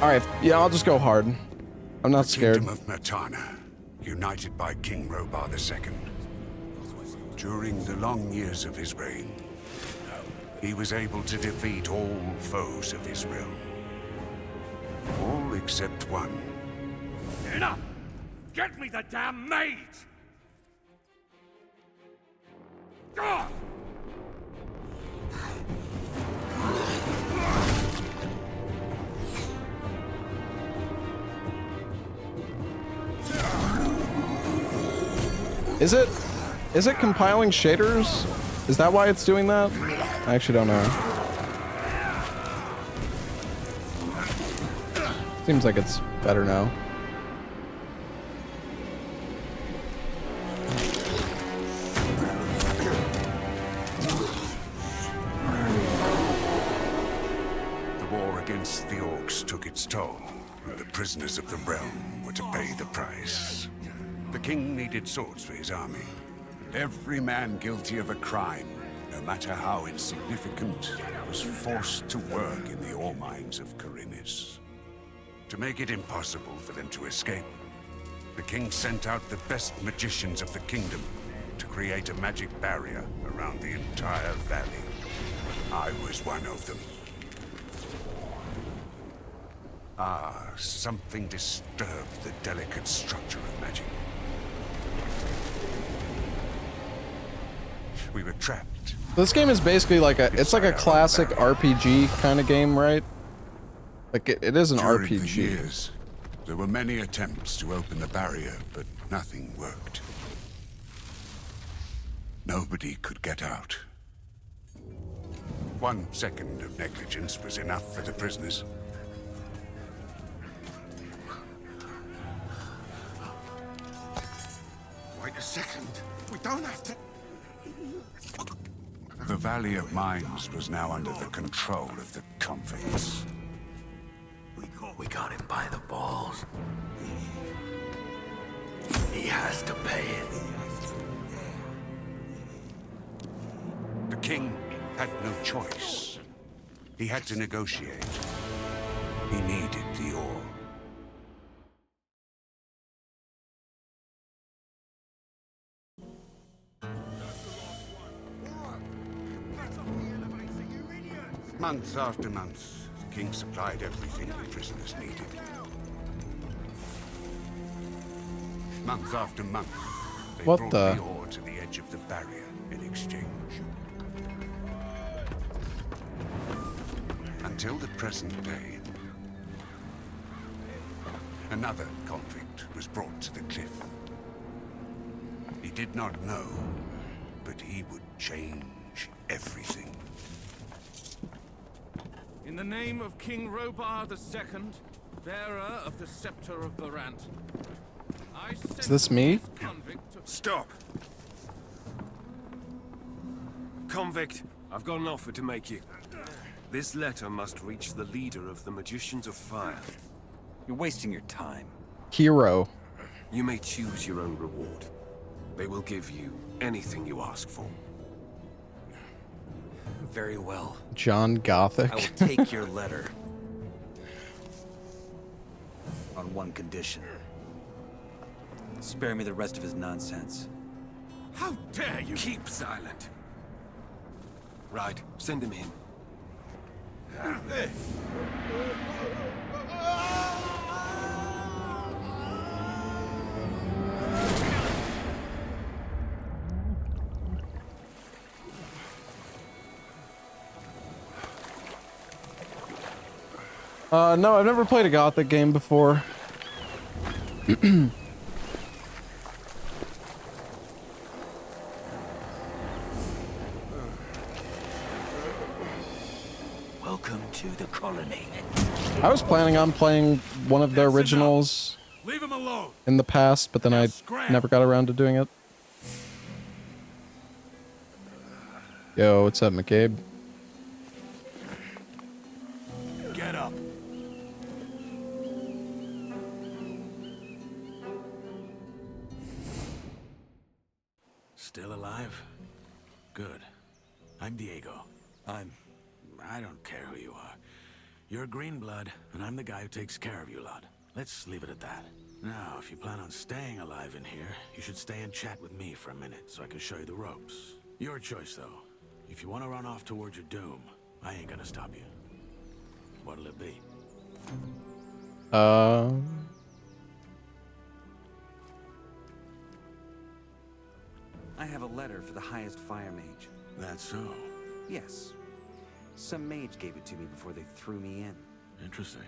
Alright, yeah, I'll just go hard. I'm not scared. The kingdom of Mertana, united by King Robar II. During the long years of his reign, he was able to defeat all foes of his realm. All except one. Enough! Get me the damn mage! God! Is it compiling shaders? Is that why it's doing that? I actually don't know. Seems like it's better now. The war against the orcs took its toll, and the prisoners of the realm were to pay the price. The king needed swords for his army, and every man guilty of a crime, no matter how insignificant, was forced to work in the ore mines of Khorinis. To make it impossible for them to escape, the king sent out the best magicians of the kingdom to create a magic barrier around the entire valley. I was one of them. Something disturbed the delicate structure of magic. We were trapped. This game is basically like it's like a classic RPG kind of game, right? Like it is an During RPG. the years, there were many attempts to open the barrier, but nothing worked. Nobody could get out. 1 second of negligence was enough for the prisoners. Wait a second. We don't have to... The Valley of Mines was now under the control of the convicts. We got him by the balls. He has to pay it. The king had no choice. He had to negotiate. He needed the ore. Month after month, the king supplied everything the prisoners needed. Month after month, they What brought the? the ore to the edge of the barrier in exchange. Until the present day, another convict was brought to the cliff. He did not know, but he would change everything. In the name of King Robar II, bearer of the scepter of Varant, I Is this me? Stop! Convict, I've got an offer to make you. This letter must reach the leader of the Magicians of Fire. You're wasting your time. Hero. You may choose your own reward. They will give you anything you ask for. Very well. John Gothic. I will take your letter. On one condition. Spare me the rest of his nonsense. How dare you! Keep silent. Right, send him in. No, I've never played a Gothic game before. Welcome to the colony. I was planning on playing one of their originals Leave him alone. in the past, but then I never got around to doing it. Yo, what's up, McCabe? Get up. Still alive? Good. I'm Diego. I don't care who you are. You're a green blood, and I'm the guy who takes care of you lot. Let's leave it at that. Now, if you plan on staying alive in here, you should stay and chat with me for a minute so I can show you the ropes. Your choice, though. If you want to run off towards your doom, I ain't gonna stop you. What'll it be? I have a letter for the highest fire mage. That's so. Yes. Some mage gave it to me before they threw me in. Interesting.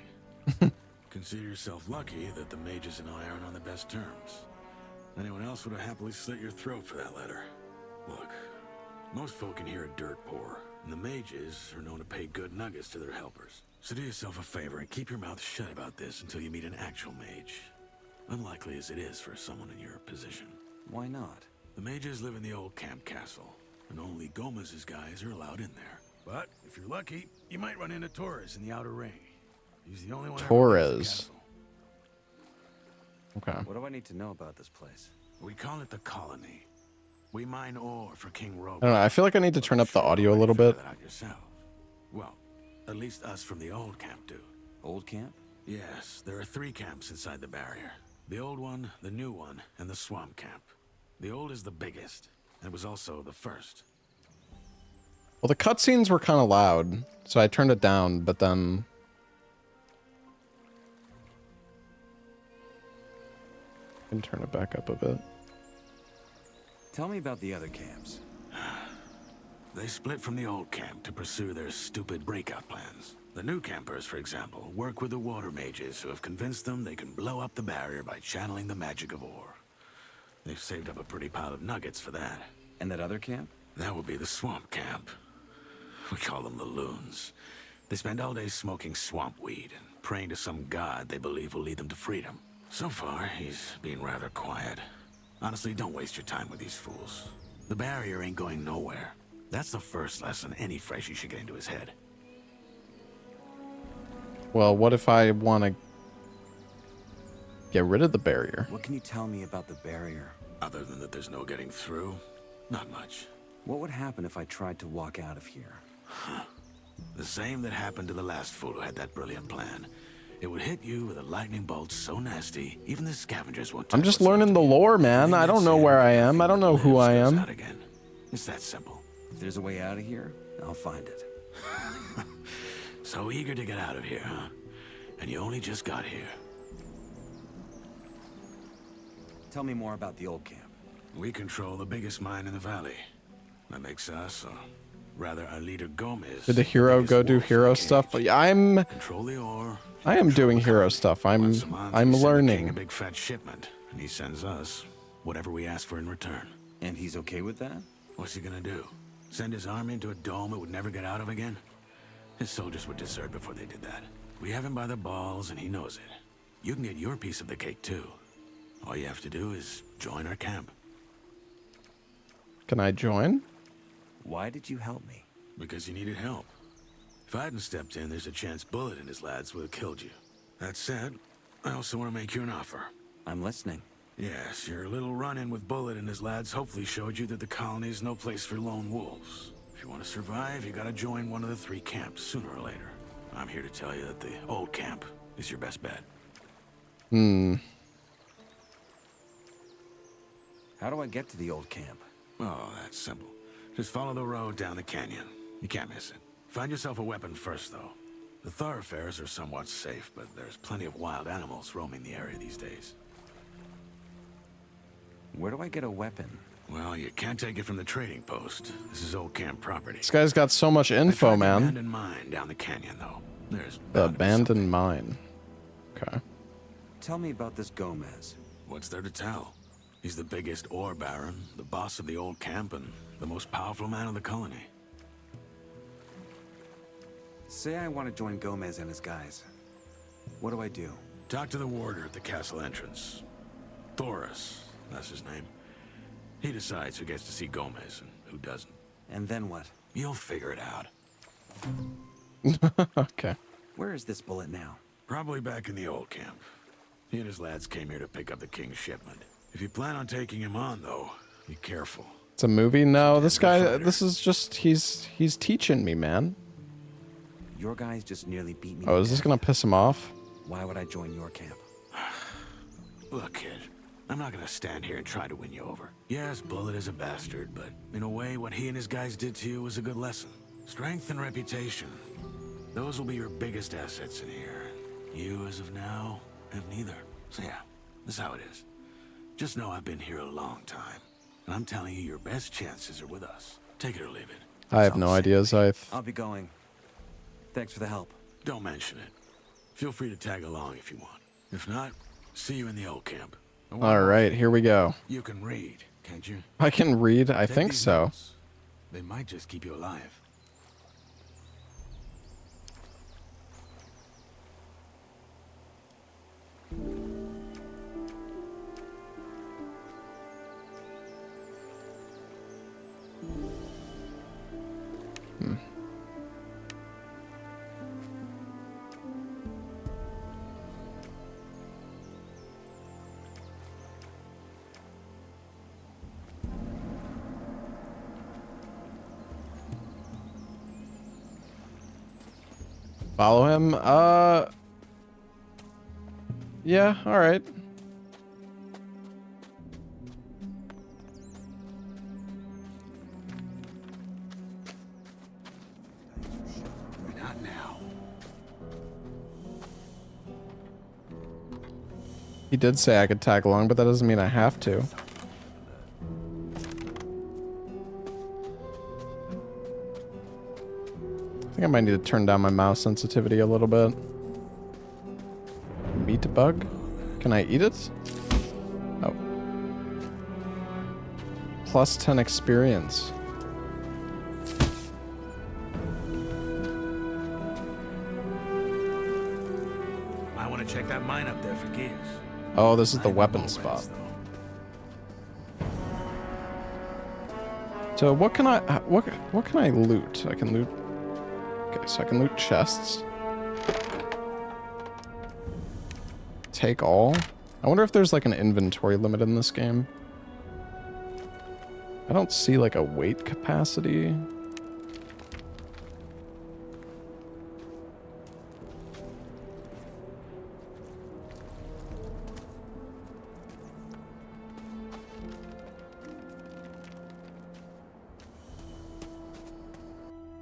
Consider yourself lucky that the mages and I aren't on the best terms. Anyone else would have happily slit your throat for that letter. Look, most folk in here are dirt poor, and the mages are known to pay good nuggets to their helpers. So do yourself a favor and keep your mouth shut about this until you meet an actual mage. Unlikely as it is for someone in your position. Why not? The mages live in the old camp castle, and only Gomez's guys are allowed in there. But if you're lucky, you might run into Torres in the outer ring. He's the only one. Torres. Okay. What do I need to know about this place? We call it the colony. We mine ore for King Rob. I don't know. I feel like I need to turn up the audio a little bit. Well, at least us from the old camp do. Old camp? Yes, there are 3 camps inside the barrier. The old one, the new one, and the swamp camp. The old is the biggest, and it was also the first. Well, the cutscenes were kind of loud, so I turned it down, but then... I can turn it back up a bit. Tell me about the other camps. They split from the old camp to pursue their stupid breakout plans. The new campers, for example, work with the water mages who have convinced them they can blow up the barrier by channeling the magic of ore. They've saved up a pretty pile of nuggets for that. And that other camp? That would be the swamp camp. We call them the loons. They spend all day smoking swamp weed and praying to some god they believe will lead them to freedom. So far, he's been rather quiet. Honestly, don't waste your time with these fools. The barrier ain't going nowhere. That's the first lesson any freshie should get into his head. Well, what if I want to get rid of the barrier? What can you tell me about the barrier? Other than that there's no getting through, not much. What would happen if I tried to walk out of here? The same that happened to the last fool who had that brilliant plan. It would hit you with a lightning bolt so nasty, even the scavengers won't. I'm just learning the lore, man. I don't know where I am. I don't know who I am. It's that simple. If there's a way out of here, I'll find it. So eager to get out of here, huh? And you only just got here. Tell me more about the old camp. We control the biggest mine in the valley. That makes us, or rather our leader Gomez. Did the hero go do hero stuff? But yeah, control the ore. I am doing hero stuff. I'm learning. A big fat shipment, and he sends us whatever we ask for in return. And he's okay with that? What's he gonna do? Send his army into a dome it would never get out of again? His soldiers would desert before they did that. We have him by the balls, and he knows it. You can get your piece of the cake too. All you have to do is join our camp. Can I join? Why did you help me? Because you needed help. If I hadn't stepped in, there's a chance Bullet and his lads would have killed you. That said, I also want to make you an offer. I'm listening. Yes, your little run-in with Bullet and his lads hopefully showed you that the colony is no place for lone wolves. If you want to survive, you gotta join one of the 3 camps sooner or later. I'm here to tell you that the old camp is your best bet. How do I get to the old camp? Oh, that's simple. Just follow the road down the canyon. You can't miss it. Find yourself a weapon first, though. The thoroughfares are somewhat safe, but there's plenty of wild animals roaming the area these days. Where do I get a weapon? Well, you can't take it from the trading post. This is old camp property. This guy's got so much info, man. The abandoned mine down the canyon, though. There's the abandoned mine. Okay. Tell me about this Gomez. What's there to tell? He's the biggest ore baron, the boss of the old camp, and the most powerful man of the colony. Say I want to join Gomez and his guys. What do I do? Talk to the warder at the castle entrance. Thoris, that's his name. He decides who gets to see Gomez and who doesn't. And then what? You'll figure it out. Okay. Where is this Bullet now? Probably back in the old camp. He and his lads came here to pick up the king's shipment. If you plan on taking him on, though, be careful. It's a movie? No, this guy, this is just, he's teaching me, man. Your guys just nearly beat me. Oh, to is this death. gonna piss him off? Why would I join your camp? Look, kid, I'm not gonna stand here and try to win you over. Yes, Bullet is a bastard, but in a way, what he and his guys did to you was a good lesson. Strength and reputation. Those will be your biggest assets in here. You, as of now, have neither. So yeah, that's how it is. Just know I've been here a long time, and I'm telling you, your best chances are with us. Take it or leave it. I have It's all no the same idea, to me. Zyth. I'll be going. Thanks for the help. Don't mention it. Feel free to tag along if you want. If not, see you in the old camp. And one All more right, thing. here we go. You can read, can't you? I can read. I Take think these so. notes. They might just keep you alive. Follow him. Yeah. All right. Not now. He did say I could tag along, but that doesn't mean I have to. I think I might need to turn down my mouse sensitivity a little bit. Meat bug? Can I eat it? Oh. Plus 10 experience. I want to check that mine up there for gears. Oh, this is the I know weapon Gomez, spot. though. So what can what can I loot? I can loot. Okay, so I can loot chests. Take all. I wonder if there's like an inventory limit in this game. I don't see like a weight capacity.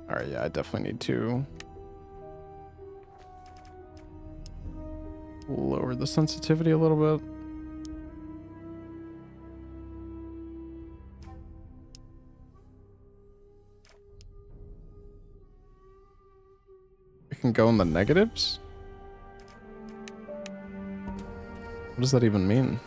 Alright, yeah, I definitely need to lower the sensitivity a little bit. I can go in the negatives? What does that even mean?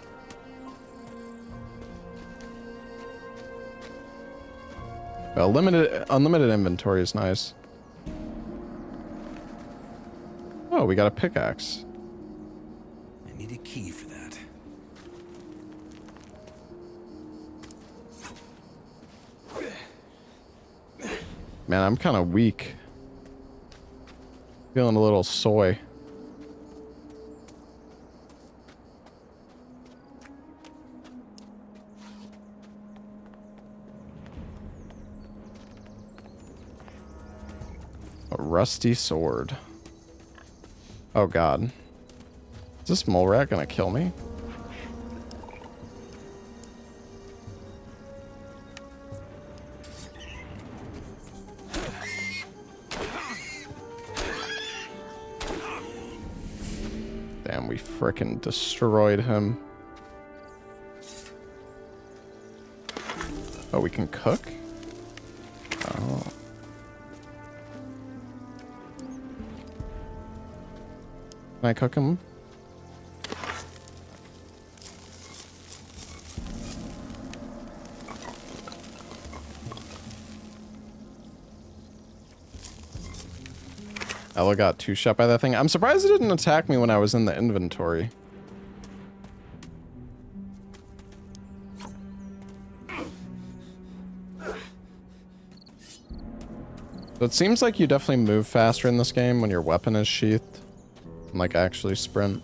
Well, unlimited inventory is nice. Oh, we got a pickaxe. I need a key for that. Man, I'm kind of weak. Feeling a little soy. A rusty sword. Oh god. Is this mole rat gonna kill me? Damn, we frickin' destroyed him. Oh, we can cook? Oh. Can I cook him? Ella got two-shot by that thing. I'm surprised it didn't attack me when I was in the inventory. So it seems like you definitely move faster in this game when your weapon is sheathed. And like actually sprint.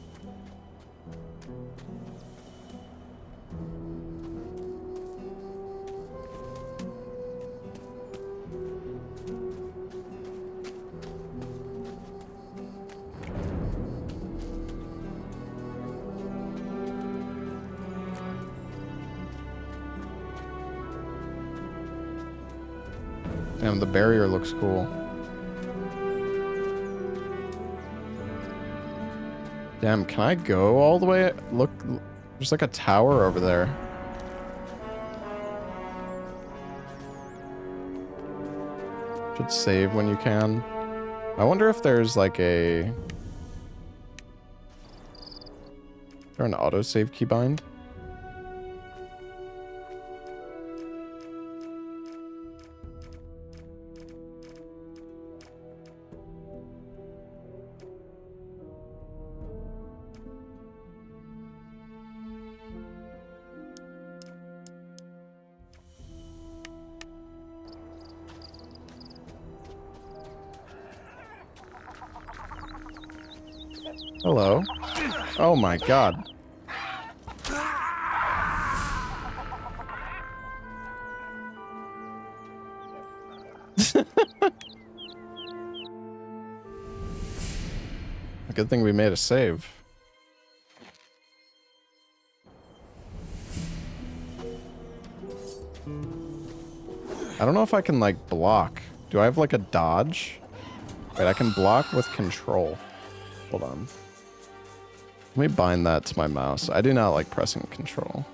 Damn, the barrier looks cool. Damn, can I go all the way? Look, there's like a tower over there. Should save when you can. I wonder if there's like a... Is there an autosave keybind? Hello. Oh my god. Good thing we made a save. I don't know if I can like block. Do I have like a dodge? Wait, I can block with control. Hold on. Let me bind that to my mouse. I do not like pressing control.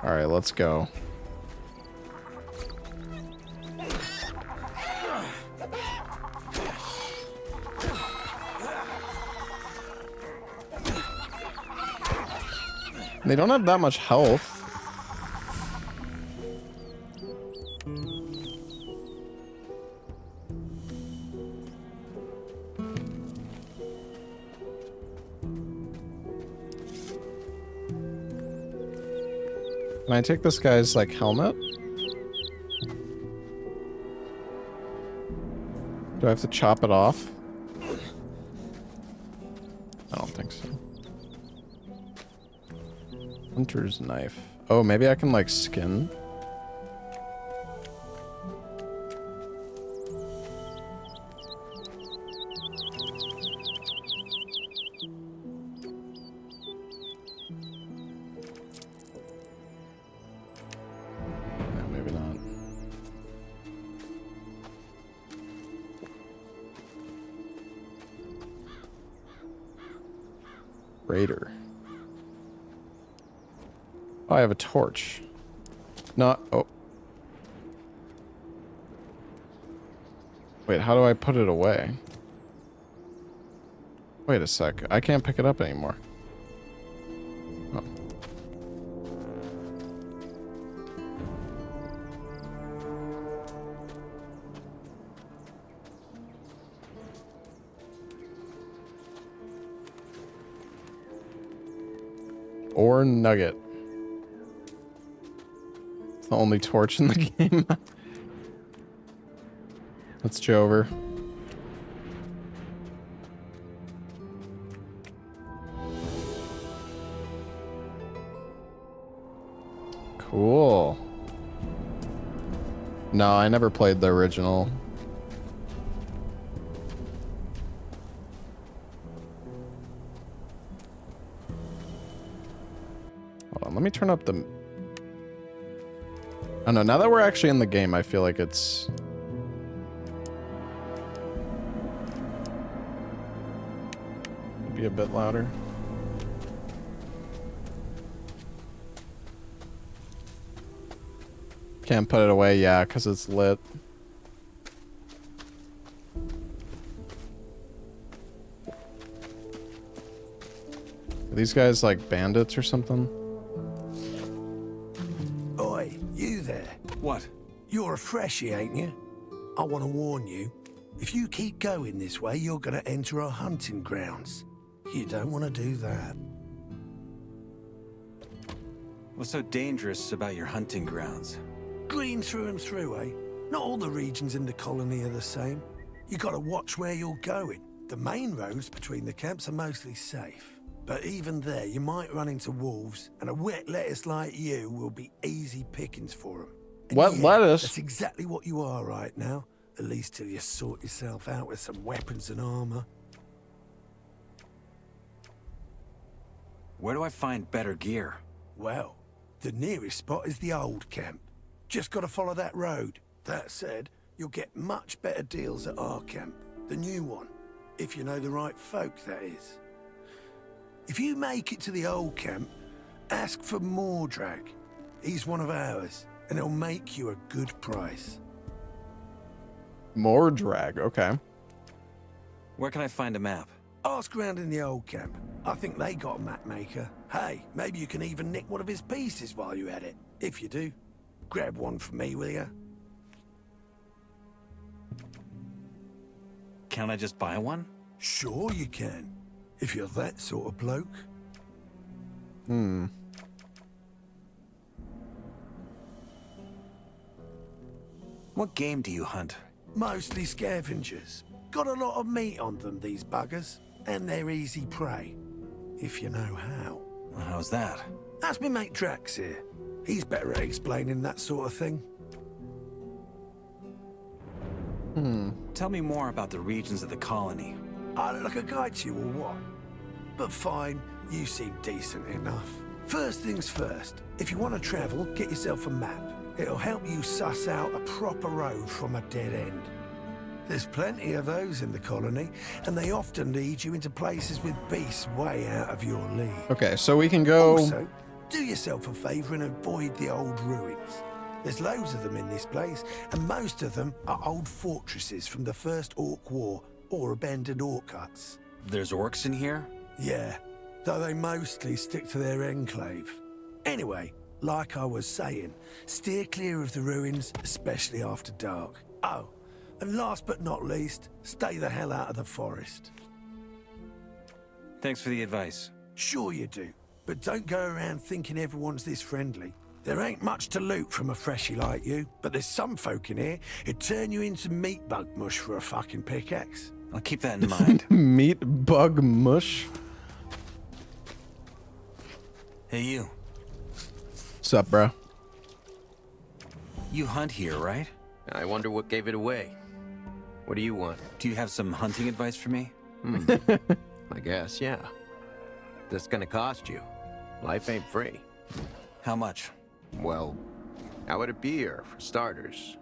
Alright, let's go. They don't have that much health. Can I take this guy's, like, helmet? Do I have to chop it off? I don't think so. Hunter's knife. Oh, maybe I can, like, skin? Raider. Oh, I have a torch. Not. Oh. Wait, how do I put it away? Wait a sec. I can't pick it up anymore. Oh. Or nugget. It's the only torch in the game. That's Jover. Cool. No, I never played the original. Let me turn up the... I don't know, now that we're actually in the game, I feel like it's... be a bit louder. Can't put it away, yeah, because it's lit. Are these guys like bandits or something? Oi, you there. What? You're a freshie, ain't you? I want to warn you. If you keep going this way, you're going to enter our hunting grounds. You don't want to do that. What's so dangerous about your hunting grounds? Green through and through, eh? Not all the regions in the colony are the same. You gotta watch where you're going. The main roads between the camps are mostly safe. But even there, you might run into wolves, and a wet lettuce like you will be easy pickings for them. Wet lettuce? That's exactly what you are right now. At least till you sort yourself out with some weapons and armor. Where do I find better gear? Well, the nearest spot is the old camp. Just gotta follow that road. That said, you'll get much better deals at our camp, the new one. If you know the right folk, that is. If you make it to the old camp, ask for Mordrag. He's one of ours, and he'll make you a good price. Mordrag, okay. Where can I find a map? Ask around in the old camp. I think they got a map maker. Hey, maybe you can even nick one of his pieces while you're at it. If you do, grab one for me, will ya? Can't I just buy one? Sure you can, if you're that sort of bloke. What game do you hunt? Mostly scavengers. Got a lot of meat on them, these buggers. And they're easy prey. If you know how. Well, how's that? Ask me mate Drax here. He's better at explaining that sort of thing. Tell me more about the regions of the colony. I look like a guide to you or what? But fine, you seem decent enough. First things first, if you want to travel, get yourself a map. It'll help you suss out a proper road from a dead end. There's plenty of those in the colony, and they often lead you into places with beasts way out of your league. Okay, so we can go... Also, do yourself a favor and avoid the old ruins. There's loads of them in this place, and most of them are old fortresses from the First Orc War or abandoned orc huts. There's orcs in here? Yeah, though they mostly stick to their enclave. Anyway, like I was saying, steer clear of the ruins, especially after dark. Oh, and last but not least, stay the hell out of the forest. Thanks for the advice. Sure you do, but don't go around thinking everyone's this friendly. There ain't much to loot from a freshie like you, but there's some folk in here who'd turn you into meat bug mush for a fucking pickaxe. I'll keep that in mind. Meat bug mush. Hey, you. What's up, bro? You hunt here, right? I wonder what gave it away. What do you want? Do you have some hunting advice for me? I guess, yeah. This gonna cost you. Life ain't free. How much? Well, how would it be here, for starters?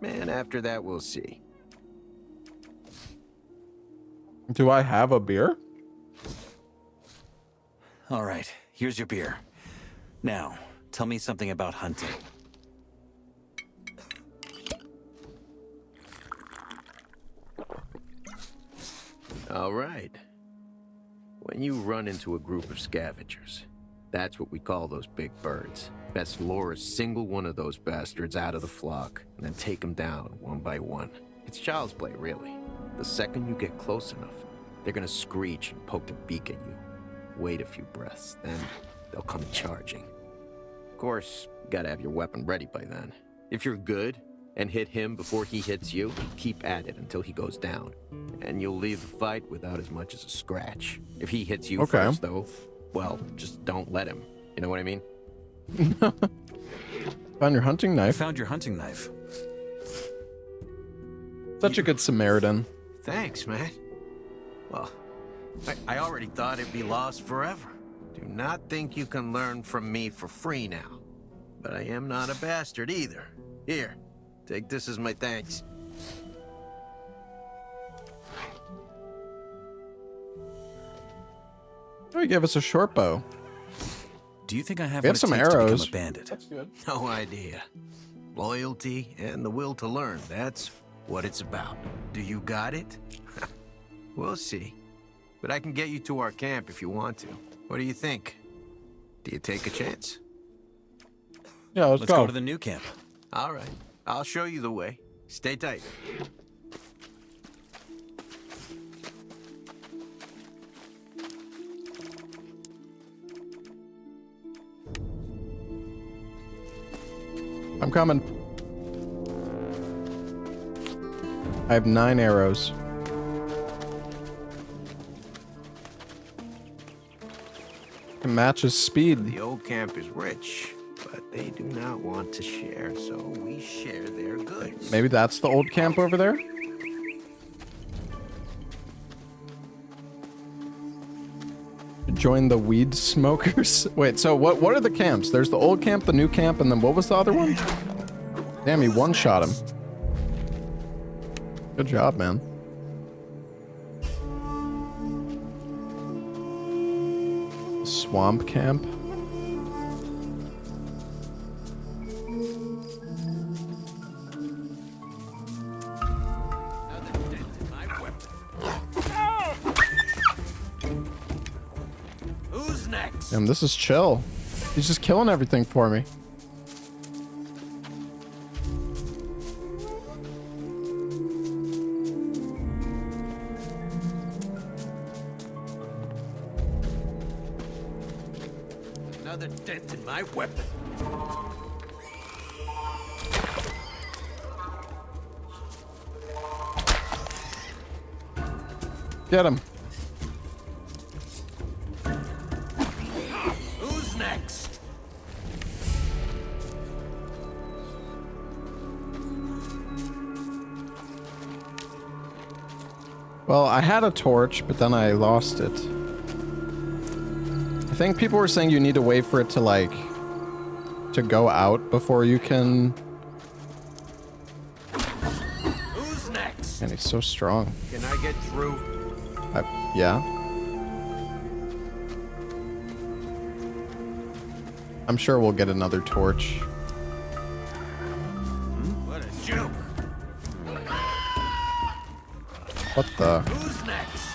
And after that, we'll see. Do I have a beer? All right, here's your beer. Now, tell me something about hunting. All right. When you run into a group of scavengers, that's what we call those big birds. Best lure a single one of those bastards out of the flock, and then take them down one by one. It's child's play, really. The second you get close enough, they're gonna screech and poke their beak at you. Wait a few breaths, then they'll come charging. Of course, you gotta have your weapon ready by then. If you're good and hit him before he hits you, keep at it until he goes down. And you'll leave the fight without as much as a scratch. If he hits you first, though, well, just don't let him. You know what I mean? Found your hunting I knife. found your hunting knife. Such a good Samaritan. Thanks, man. Well, I already thought it'd be lost forever. Do not think you can learn from me for free now. But I am not a bastard either. Here, take this as my thanks. Oh, he gave us a short bow. Do you think I have We what have some it takes to arrows. become a bandit? That's good. No idea. Loyalty and the will to learn, that's what it's about. Do you got it? We'll see. But I can get you to our camp if you want to. What do you think? Do you take a chance? Yeah, let's Let's go to the new camp. All right. I'll show you the way. Stay tight. I'm coming. I have 9 arrows. It matches speed. The old camp is rich, but they do not want to share, so we share their goods. Maybe that's the old camp over there? Join the weed smokers. Wait, so what are the camps? There's the old camp, the new camp, and then what was the other one? Damn, he one-shot him. Good job, man. Swamp camp. Who's next? Damn, this is chill. He's just killing everything for me. Another dent in my weapon. Get him. Who's next? Well, I had a torch, but then I lost it. I think people were saying you need to wait for it to, like, to go out before you can... Who's next? Man, he's so strong. Can I get through? Yeah. I'm sure we'll get another torch. What a joke. What the? Who's next?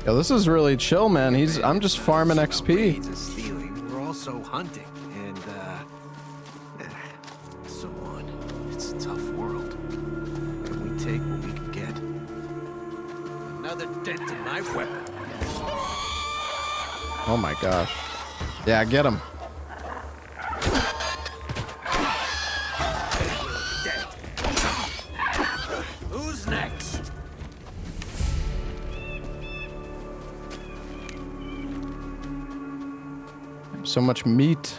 Yo, this is really chill, man. I'm just farming XP. Raids and stealing. We're also hunting and so on. It's a tough world. And we take what we can get. Another dent in my weapon. Oh my gosh. Yeah, get him. Who's next? So much meat.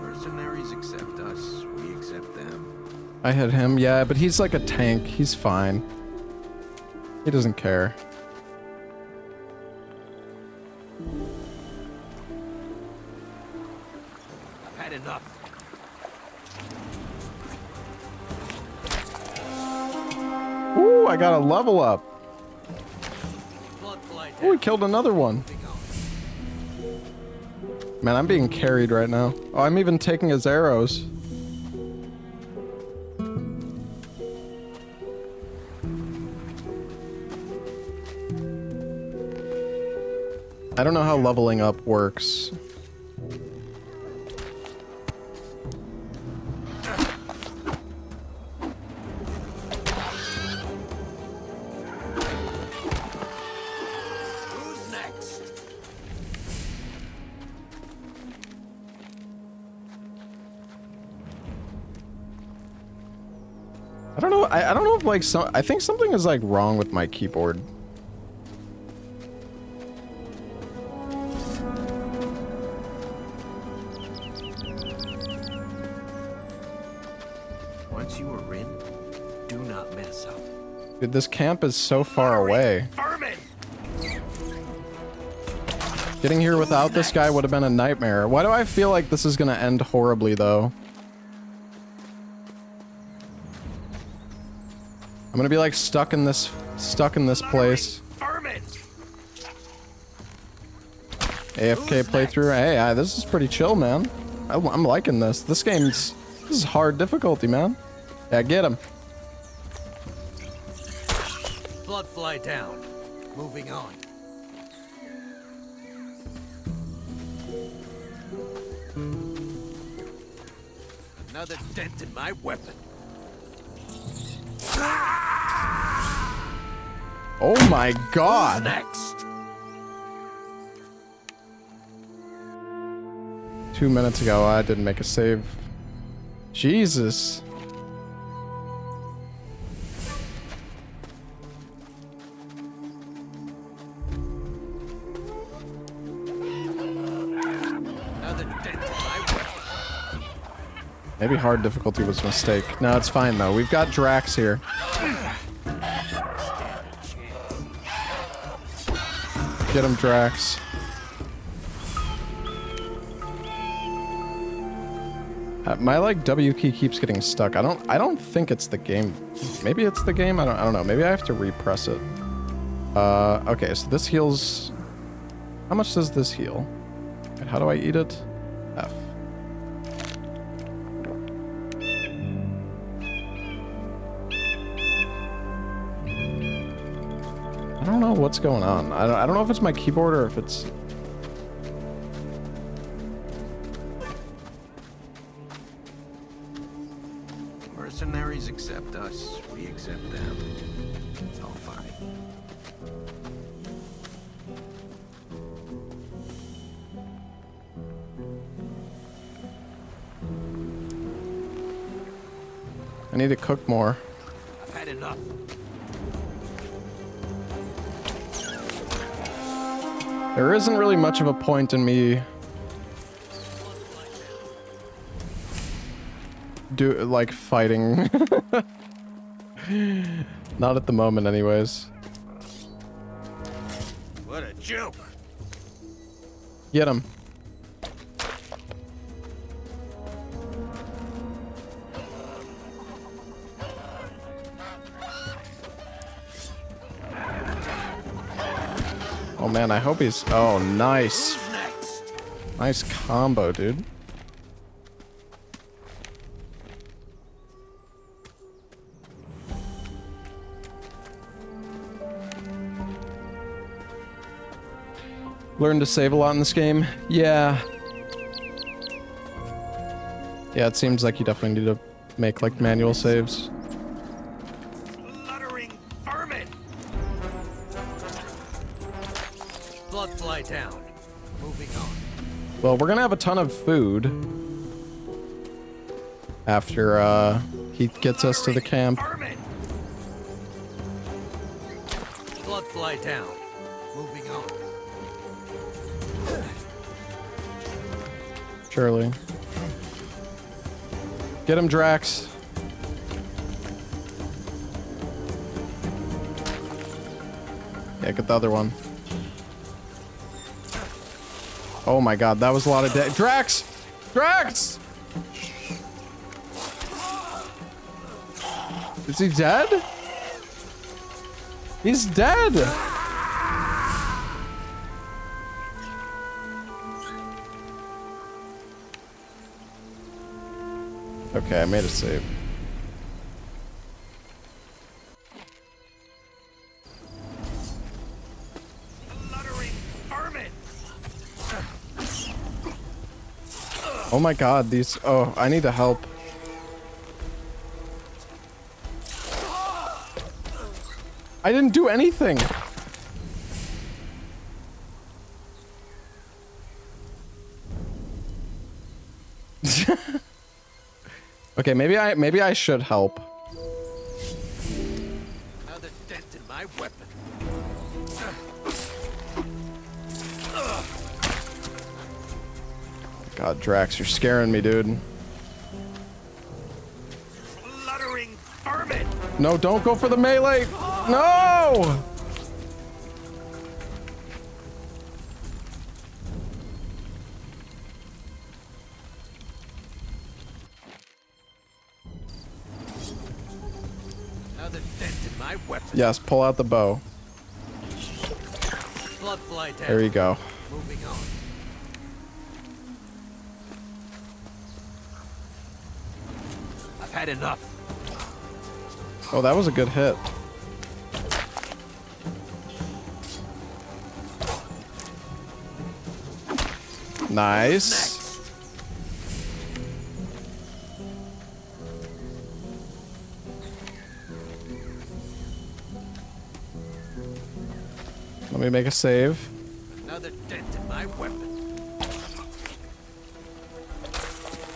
Mercenaries accept us. We accept them. I hit him, yeah, but he's like a tank. He's fine. He doesn't care. I've had enough. Ooh, I got a level up. Blood flight Ooh, we killed another one. Man, I'm being carried right now. Oh, I'm even taking his arrows. I don't know how leveling up works. Who's next? I don't know. I don't know if like I think something is like wrong with my keyboard. Once you are in, do not mess up. Dude, this camp is so far away. Vermin! Getting here without this guy would have been a nightmare. Why do I feel like this is gonna end horribly though? I'm gonna be like stuck in this place. Vermin! AFK playthrough. Hey, this is pretty chill, man. I'm liking this. This is hard difficulty, man. Yeah, get him. Blood fly down. Moving on. Another dent in my weapon. Oh my god! Next. 2 minutes ago, I didn't make a save. Jesus. Maybe hard difficulty was a mistake. No, it's fine though. We've got Drax here. Get him, Drax. My like W key keeps getting stuck. I don't think it's the game. Maybe it's the game. I don't know. Maybe I have to repress it. Okay, so this heals. How much does this heal? And how do I eat it? F. I don't know what's going on. I don't know if it's my keyboard or if it's... Mercenaries accept us, we accept them. It's all fine. I need to cook more. I've had enough. There isn't really much of a point in me like fighting. Not at the moment anyways. What a joke. Get him. Oh man, I hope he's... Oh, nice. Nice combo, dude. Learn to save a lot in this game? Yeah. Yeah, it seems like you definitely need to make, like, manual saves. Fluttering vermin. Blood fly down. Moving on. Well, we're gonna have a ton of food after he gets us to the camp. Vermin. Blood fly down. Moving on. Surely. Get him, Drax. Yeah, get the other one. Oh my god, that was a lot of Drax! Drax! Is he dead? He's dead! Okay, I made a save. Oh my god, these... Oh, I need to help. I didn't do anything! Okay, maybe I should help. Another dent in my weapon. God, Drax, you're scaring me, dude. Fluttering vermin. No, don't go for the melee! No! Another dent in my weapon. Yes, pull out the bow. Blood fly down. There you go. Moving on. I've had enough. Oh, that was a good hit. Nice. me make a save. Another dent in my weapon.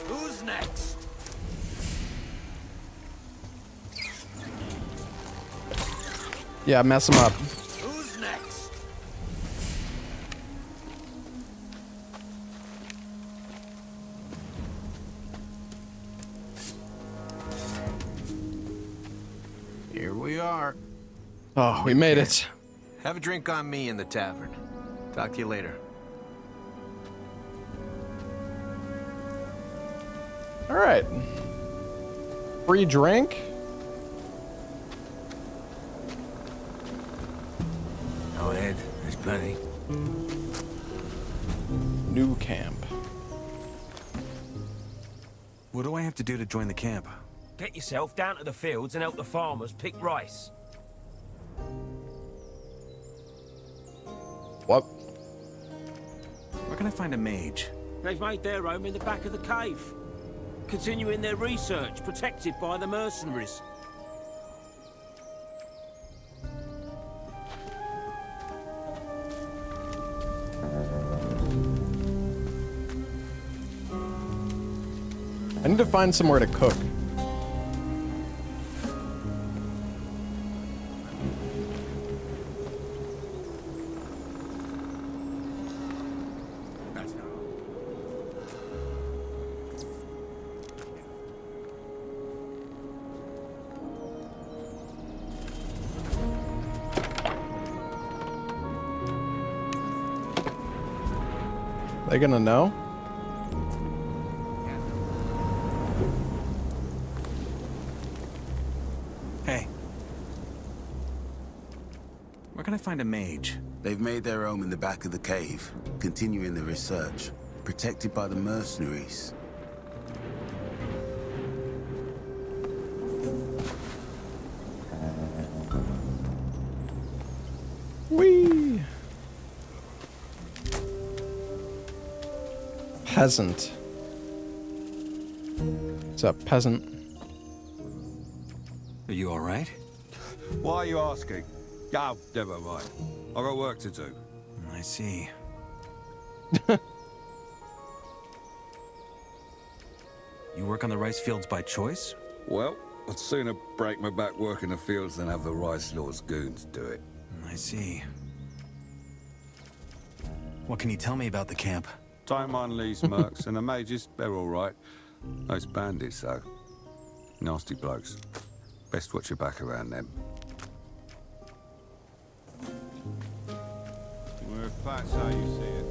Who's next? Yeah, mess him up. Who's next? Here we are. Oh, we made it. Have a drink on me in the tavern. Talk to you later. All right. Free drink. Go ahead, there's plenty. New camp. What do I have to do to join the camp? Get yourself down to the fields and help the farmers pick rice. What? Where can I find a mage? They've made their home in the back of the cave. Continuing their research, protected by the mercenaries. I need to find somewhere to cook. That's not all. They gonna know? Hey. Where can I find a mage? They've made their home in the back of the cave, continuing the research, protected by the mercenaries. Whee! Peasant. What's up, peasant? Are you all right? Why are you asking? Oh, never mind. I've got work to do. I see. You work on the rice fields by choice? Well, I'd sooner break my back working the fields than have the Rice Lord's goons do it. I see. What can you tell me about the camp? Don't mind Lee's mercs and the mages, they're all right. Those bandits, though. Nasty blokes. Best watch your back around them. Well, if that's how you see it.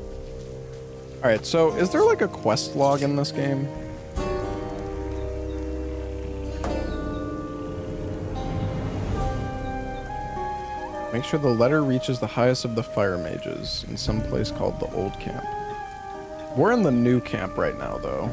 Alright, so is there like a quest log in this game? Make sure the letter reaches the highest of the fire mages in some place called the Old Camp. We're in the new camp right now, though.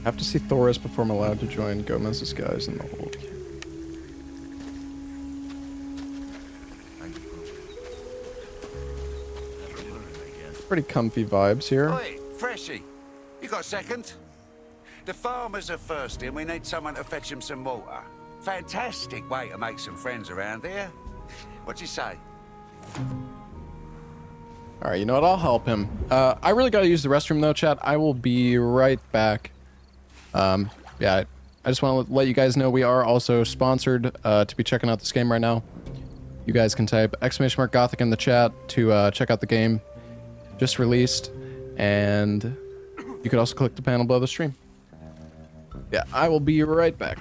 Have to see Thoris before I'm allowed to join Gomez's guys in the Old Camp. Pretty comfy vibes here. Oi, Freshy, you got a second? The farmers are thirsty and we need someone to fetch them some water. Fantastic way to make some friends around here. What you say? All right, you know what? I'll help him. I really gotta use the restroom though, chat. I will be right back. Yeah, I just want to let you guys know we are also sponsored to be checking out this game right now. You guys can type !Gothic in the chat to check out the game just released, and you could also click the panel below the stream. Yeah, I will be right back.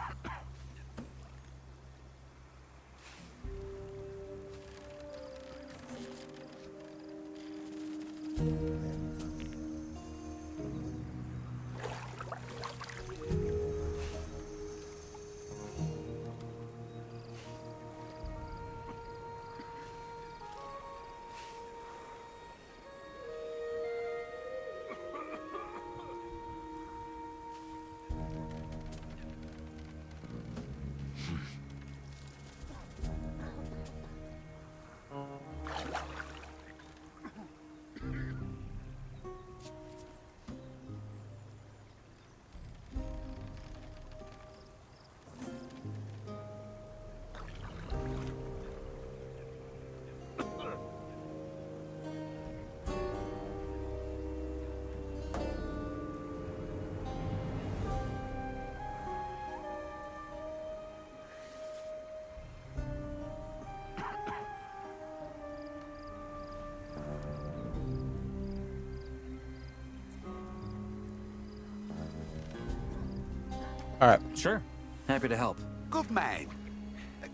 All right. Sure. Happy to help. Good man.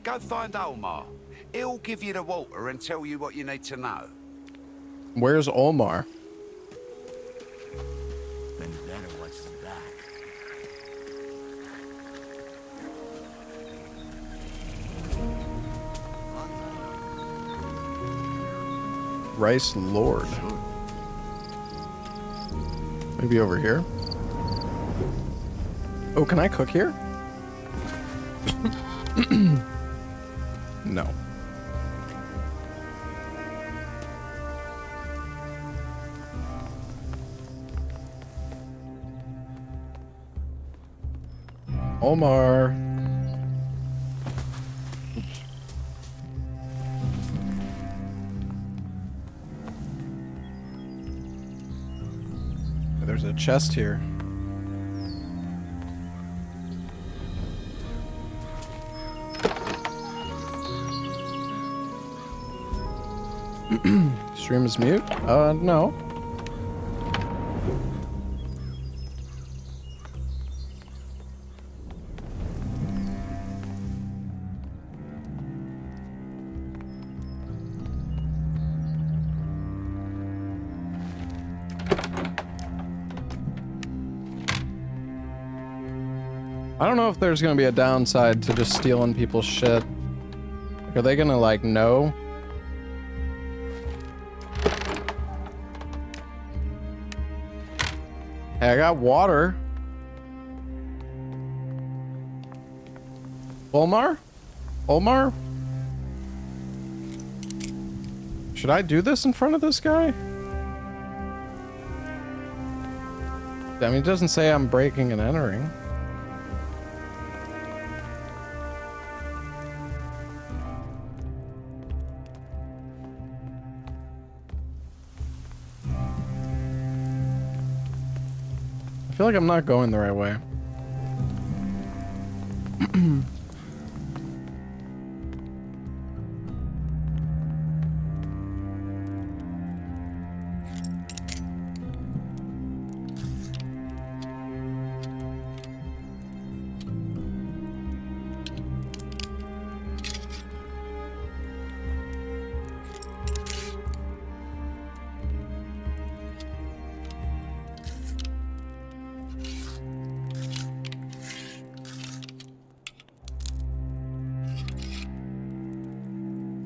Go find Omar. He'll give you the water and tell you what you need to know. Where's Omar? Then better watch his back. Rice Lord. Maybe over here? Oh, can I cook here? No. Omar. There's a chest here. Stream is mute? No. I don't know if there's gonna be a downside to just stealing people's shit. Like, are they gonna, like, know? Hey, I got water. Omar? Omar? Should I do this in front of this guy? I mean, it doesn't say I'm breaking and entering. I feel like I'm not going the right way.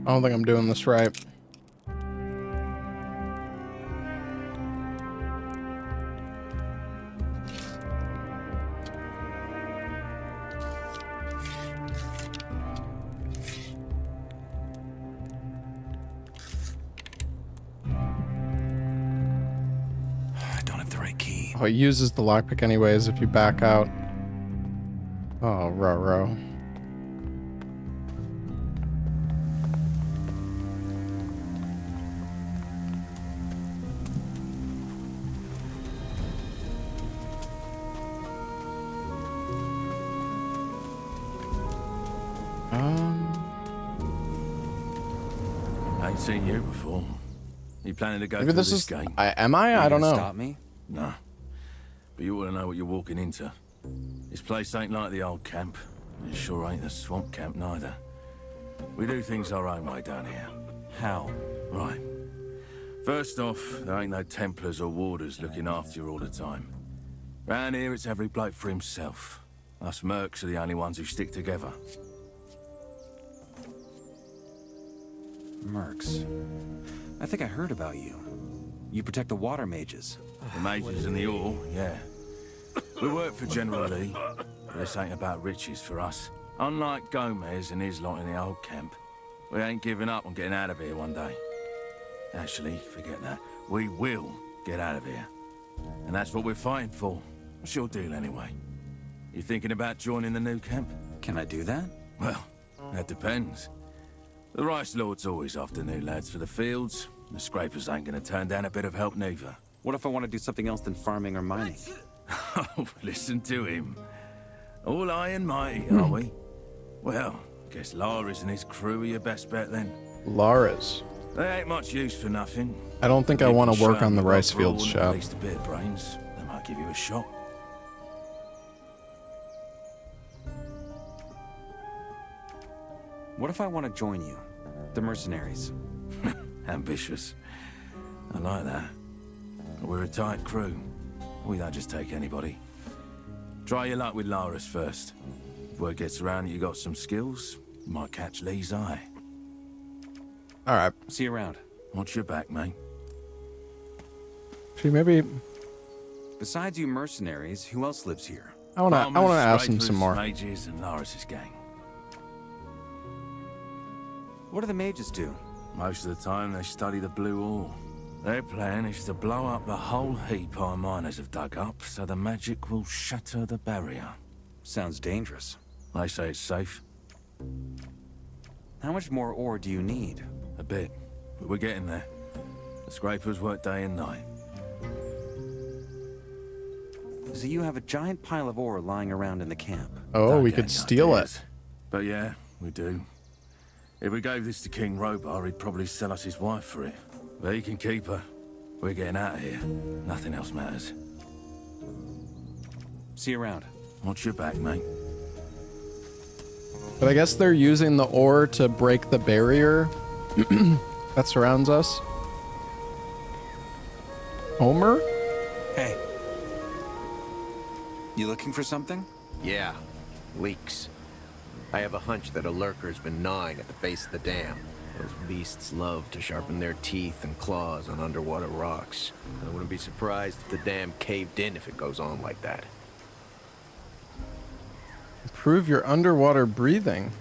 I don't think I'm doing this right. I don't have the right key. Oh, it uses the lockpick anyways if you back out. Oh, ruh-roh. I ain't seen you before. You planning to go Maybe through this this is... gate? Am I? I don't know. Stop me? No. But you ought to know what you're walking into. This place ain't like the old camp. It sure ain't the swamp camp neither. We do things our own way down here. How? Right. First off, there ain't no Templars or warders looking after you all the time. Round here, it's every bloke for himself. Us mercs are the only ones who stick together. Mercs. I think I heard about you. You protect the water mages. The mages and the ore, yeah. We work for General Lee, but this ain't about riches for us. Unlike Gomez and his lot in the old camp, we ain't giving up on getting out of here one day. Actually, forget that. We will get out of here. And that's what we're fighting for. What's your deal anyway? You thinking about joining the new camp? Can I do that? Well, that depends. The Rice Lord's always after new lads for the fields. The scrapers ain't gonna turn down a bit of help neither. What if I want to do something else than farming or mining? Oh, listen to him. All high and mighty, are we? Well, guess Lara's and his crew are your best bet then. Lara's. They ain't much use for nothing. I don't think I want to work on the rice fields shop. At least a bit of brains. They might give you a shot. What if I want to join you? The mercenaries. Ambitious. I like that. We're a tight crew. We don't just take anybody. Try your luck with Laris first. If word gets around that you got some skills, you might catch Lee's eye. All right. See you around. Watch your back, mate. Actually, maybe Besides you mercenaries, who else lives here? I wanna ask him some more. Mages and Laris's gang. What do the mages do? Most of the time they study the blue ore. Their plan is to blow up the whole heap our miners have dug up, so the magic will shatter the barrier. Sounds dangerous. They say it's safe. How much more ore do you need? A bit, but we're getting there. The scrapers work day and night. So you have a giant pile of ore lying around in the camp. Oh, Don't we get could any steal ideas. it. But yeah, we do. If we gave this to King Robar, he'd probably sell us his wife for it. But he can keep her. We're getting out of here. Nothing else matters. See you around. Watch your back, mate. But I guess they're using the ore to break the barrier that surrounds us. Homer? Hey. You looking for something? Yeah, leaks. I have a hunch that a lurker's been gnawing at the base of the dam. Those beasts love to sharpen their teeth and claws on underwater rocks. I wouldn't be surprised if the dam caved in if it goes on like that. Improve your underwater breathing.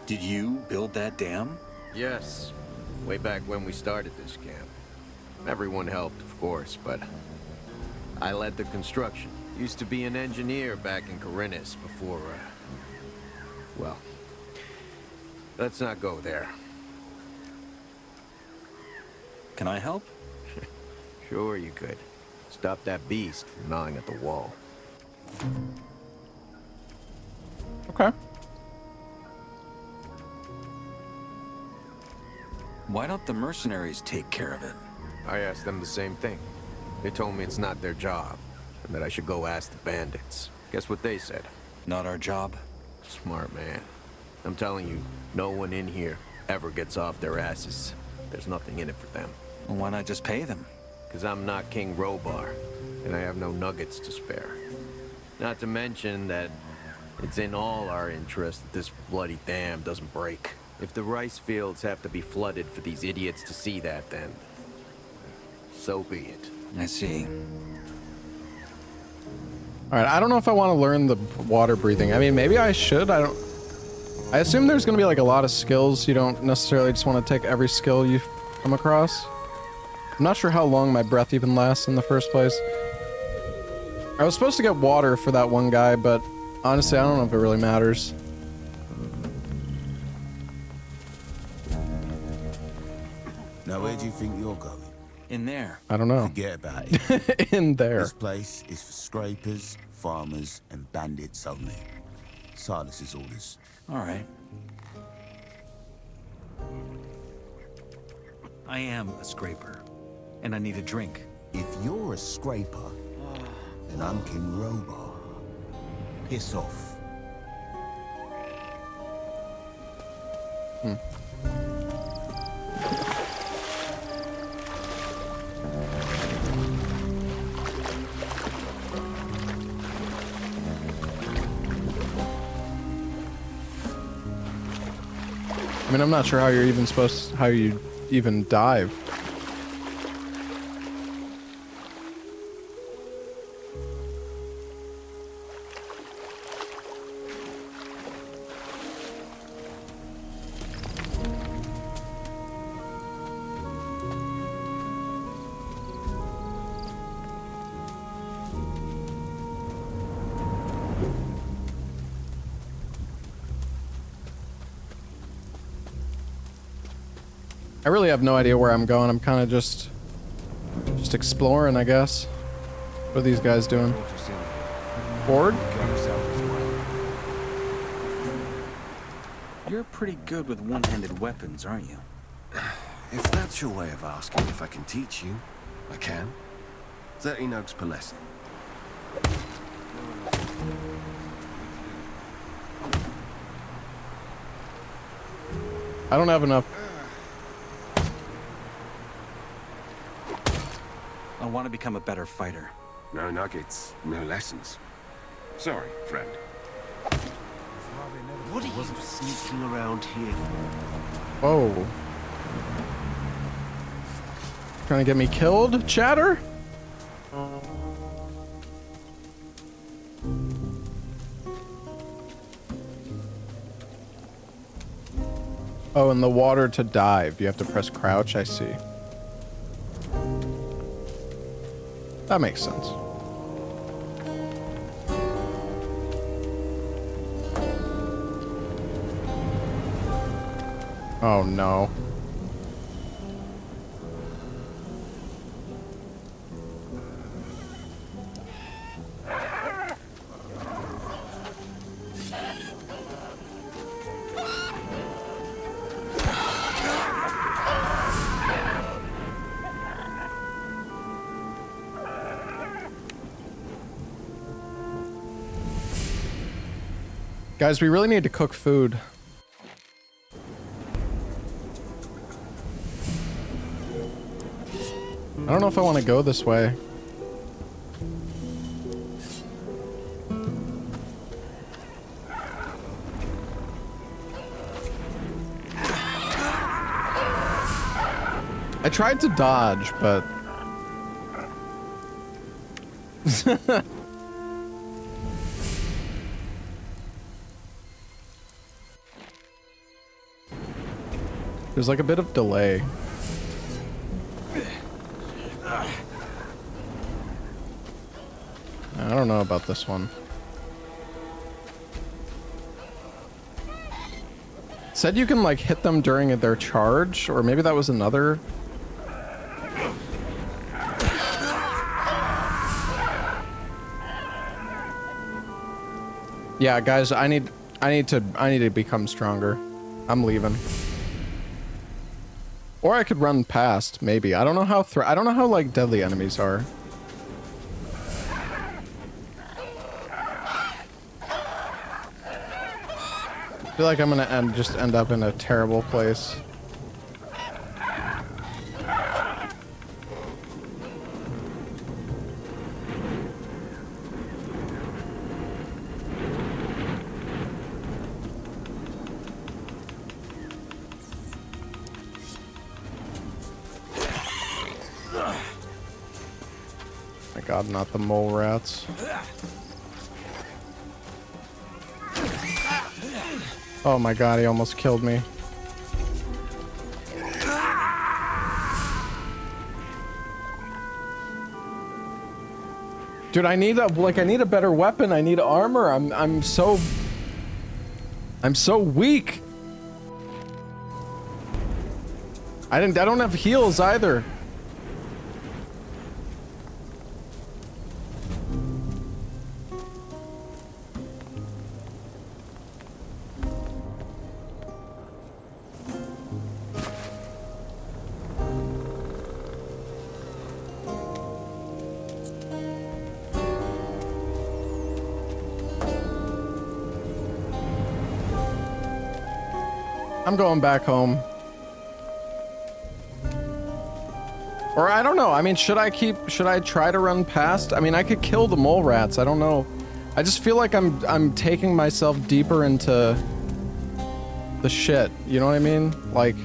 Did you build that dam? Yes, way back when we started this camp. Everyone helped, of course, but I led the construction. Used to be an engineer back in Corinus before, well, let's not go there. Can I help? Sure you could. Stop that beast from gnawing at the wall. Okay. Why don't the mercenaries take care of it? I asked them the same thing. They told me it's not their job, and that I should go ask the bandits. Guess what they said? Not our job. Smart man. I'm telling you, no one in here ever gets off their asses. There's nothing in it for them. Well, why not just pay them? Because I'm not King Robar, and I have no nuggets to spare. Not to mention that it's in all our interest that this bloody dam doesn't break. If the rice fields have to be flooded for these idiots to see that, then so be it. I see. All right, I don't know if I want to learn the water breathing. I mean, maybe I should. I assume there's going to be like a lot of skills. You don't necessarily just want to take every skill you come across. I'm not sure how long my breath even lasts in the first place. I was supposed to get water for that one guy, but honestly, I don't know if it really matters. Now, where do you think you're going? In there. I don't know. Forget about it. In there. This place is for scrapers, farmers, and bandits only. Silas's orders. All right. I am a scraper, and I need a drink. If you're a scraper, then I'm King Robar. Piss off. I mean, I'm not sure how you're even how you even dive. I really have no idea where I'm going. I'm kind of just exploring, I guess. What are these guys doing? Bored? You're pretty good with one-handed weapons, aren't you? If that's your way of asking if I can teach you, I can. 30 notes per lesson. I don't have enough. I want to become a better fighter. No nuggets, no lessons. Sorry, friend. What are you sneaking around here for? Whoa. Trying to get me killed, chatter? Oh, in the water to dive, you have to press crouch, I see. That makes sense. Oh no. Guys, we really need to cook food. I don't know if I want to go this way. I tried to dodge, but... There's like a bit of delay. I don't know about this one. It said you can like hit them during their charge, or maybe that was another. Yeah, guys, I need to become stronger. I'm leaving. Or I could run past, maybe. I don't know how I don't know how like deadly enemies are. I feel like I'm gonna just end up in a terrible place. My God, not the mole rats. Oh my God, he almost killed me. Dude, I need a better weapon. I need armor. I'm so weak. I don't have heals either. I'm going back home. Or I don't know. I mean, should I try to run past? I mean, I could kill the mole rats. I don't know. I just feel like I'm taking myself deeper into the shit. You know what I mean? Like,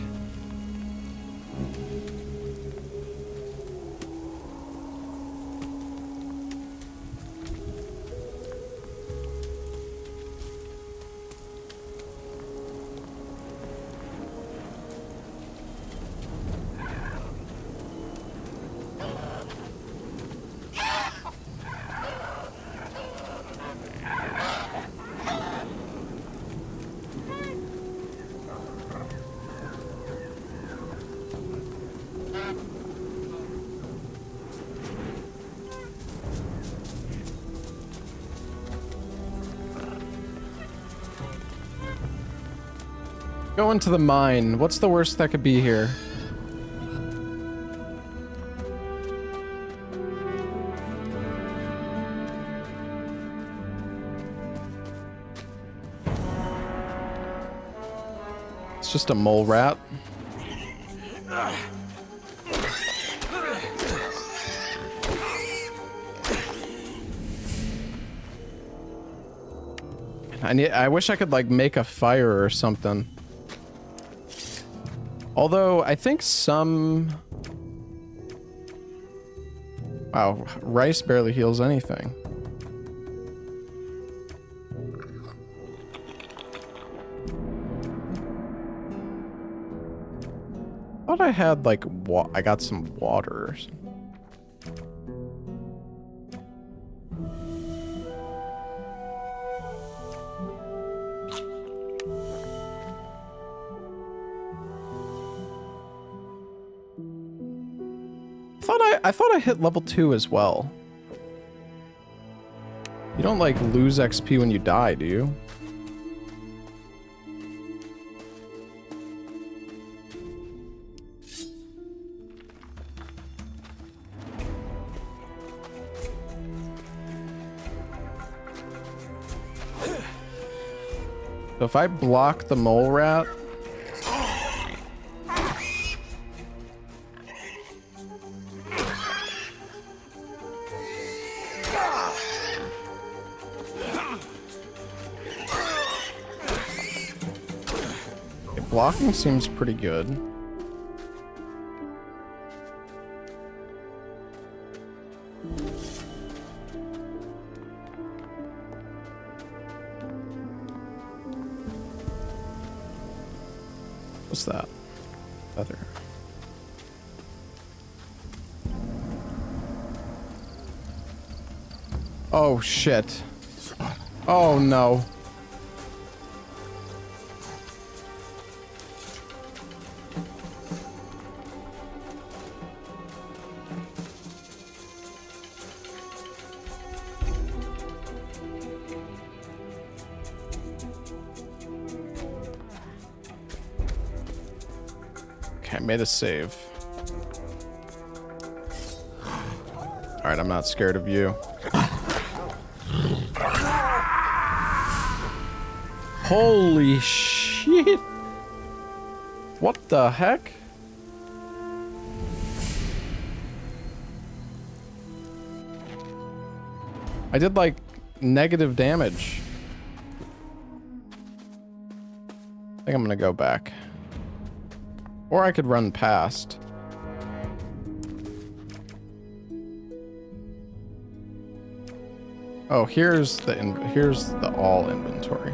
Go into the mine. What's the worst that could be here? It's just a mole rat. I wish I could like make a fire or something. Although I think some... Wow, rice barely heals anything. I thought I had like I got some water or something. I thought I hit level 2 as well. You don't like lose XP when you die, do you? So if I block the mole rat, blocking seems pretty good. What's that? Feather. Oh shit. Oh no. Made a save. Alright, I'm not scared of you. Holy shit! What the heck? I did like negative damage. I think I'm gonna go back. Or I could run past. Oh, here's the all inventory.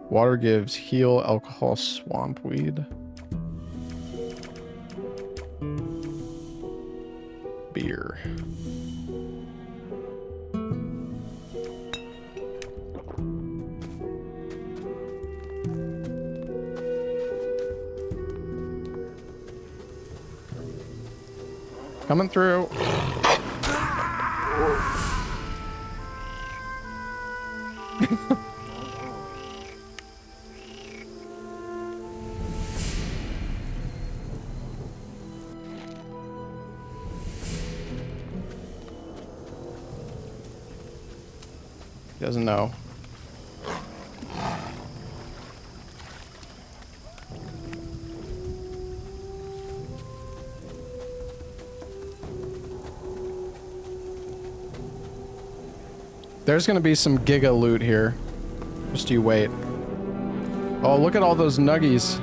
Water gives heal, alcohol, swamp weed. Beer. Coming through. Doesn't know. There's gonna be some giga loot here. Just you wait. Oh, look at all those nuggies.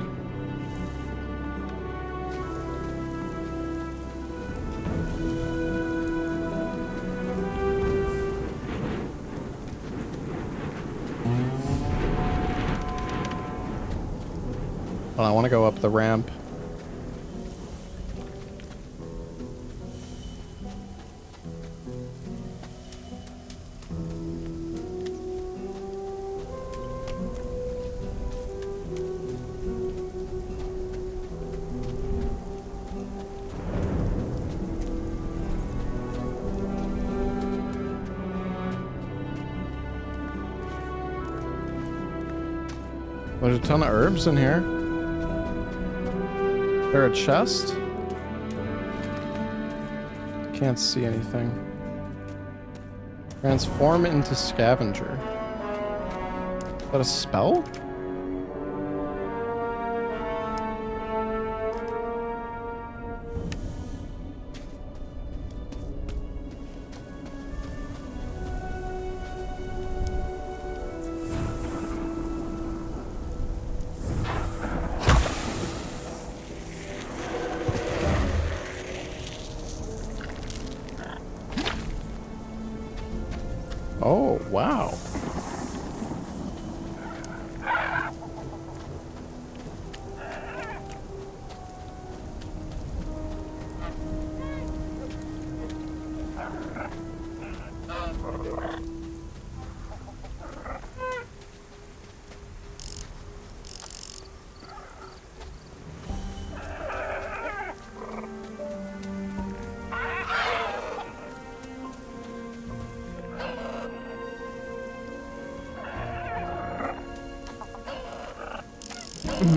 Well, I want to go up the ramp. There's a ton of herbs in here. Is there a chest? Can't see anything. Transform into scavenger. Is that a spell? Oh, wow.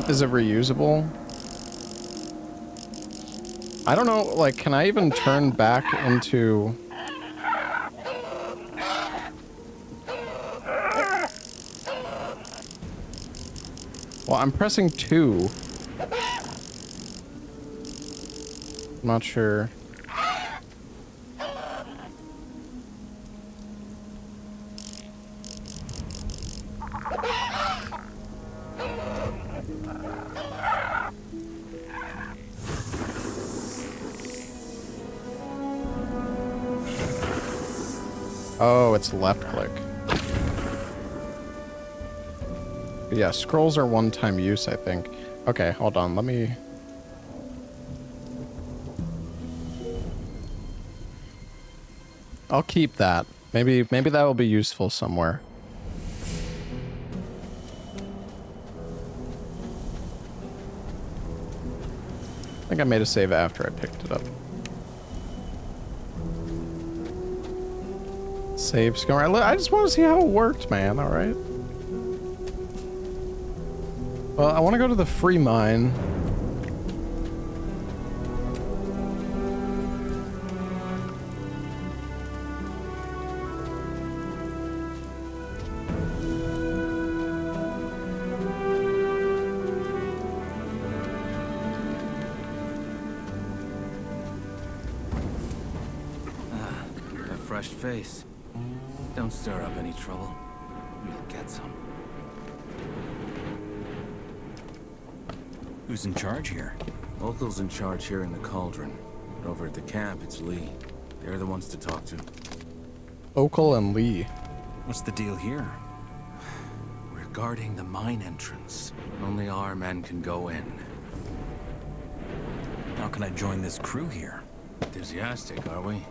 Is it reusable? I don't know, like, can I even turn back into... Well, I'm pressing 2. I'm not sure. Oh, it's left click. Yeah, scrolls are one-time use, I think. Okay, hold on, let me... I'll keep that. Maybe that will be useful somewhere. I think I made a save after I picked it up. Save score. I just want to see how it worked, man. All right. Well, I want to go to the free mine. A fresh face. Don't stir up any trouble. You'll get some. Who's in charge here? Othel's in charge here in the Cauldron. But over at the camp, it's Lee. They're the ones to talk to. Okel and Lee. What's the deal here? We're guarding the mine entrance. Only our men can go in. How can I join this crew here? Enthusiastic, are we?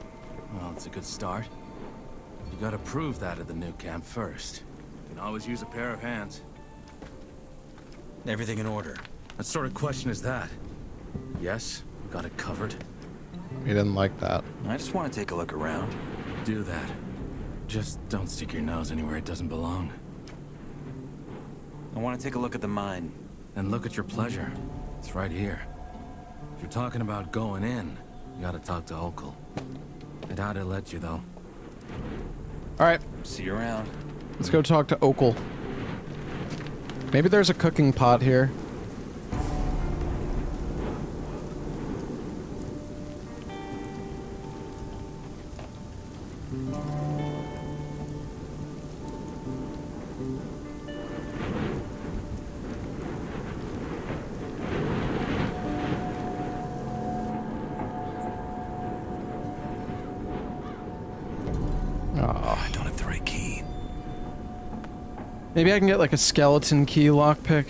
Well, it's a good start. You gotta prove that at the new camp first. You can always use a pair of hands. Everything in order? What sort of question is that? Yes, got it covered. He didn't like that. I just want to take a look around. Do that. Just don't stick your nose anywhere it doesn't belong. I want to take a look at the mine. And look at your pleasure. It's right here. If you're talking about going in, you gotta talk to Okel. I doubt he'll let you, though. Alright. See you around. Let's go talk to Okel. Maybe there's a cooking pot here. I don't have the right key. Maybe I can get like a skeleton key lockpick.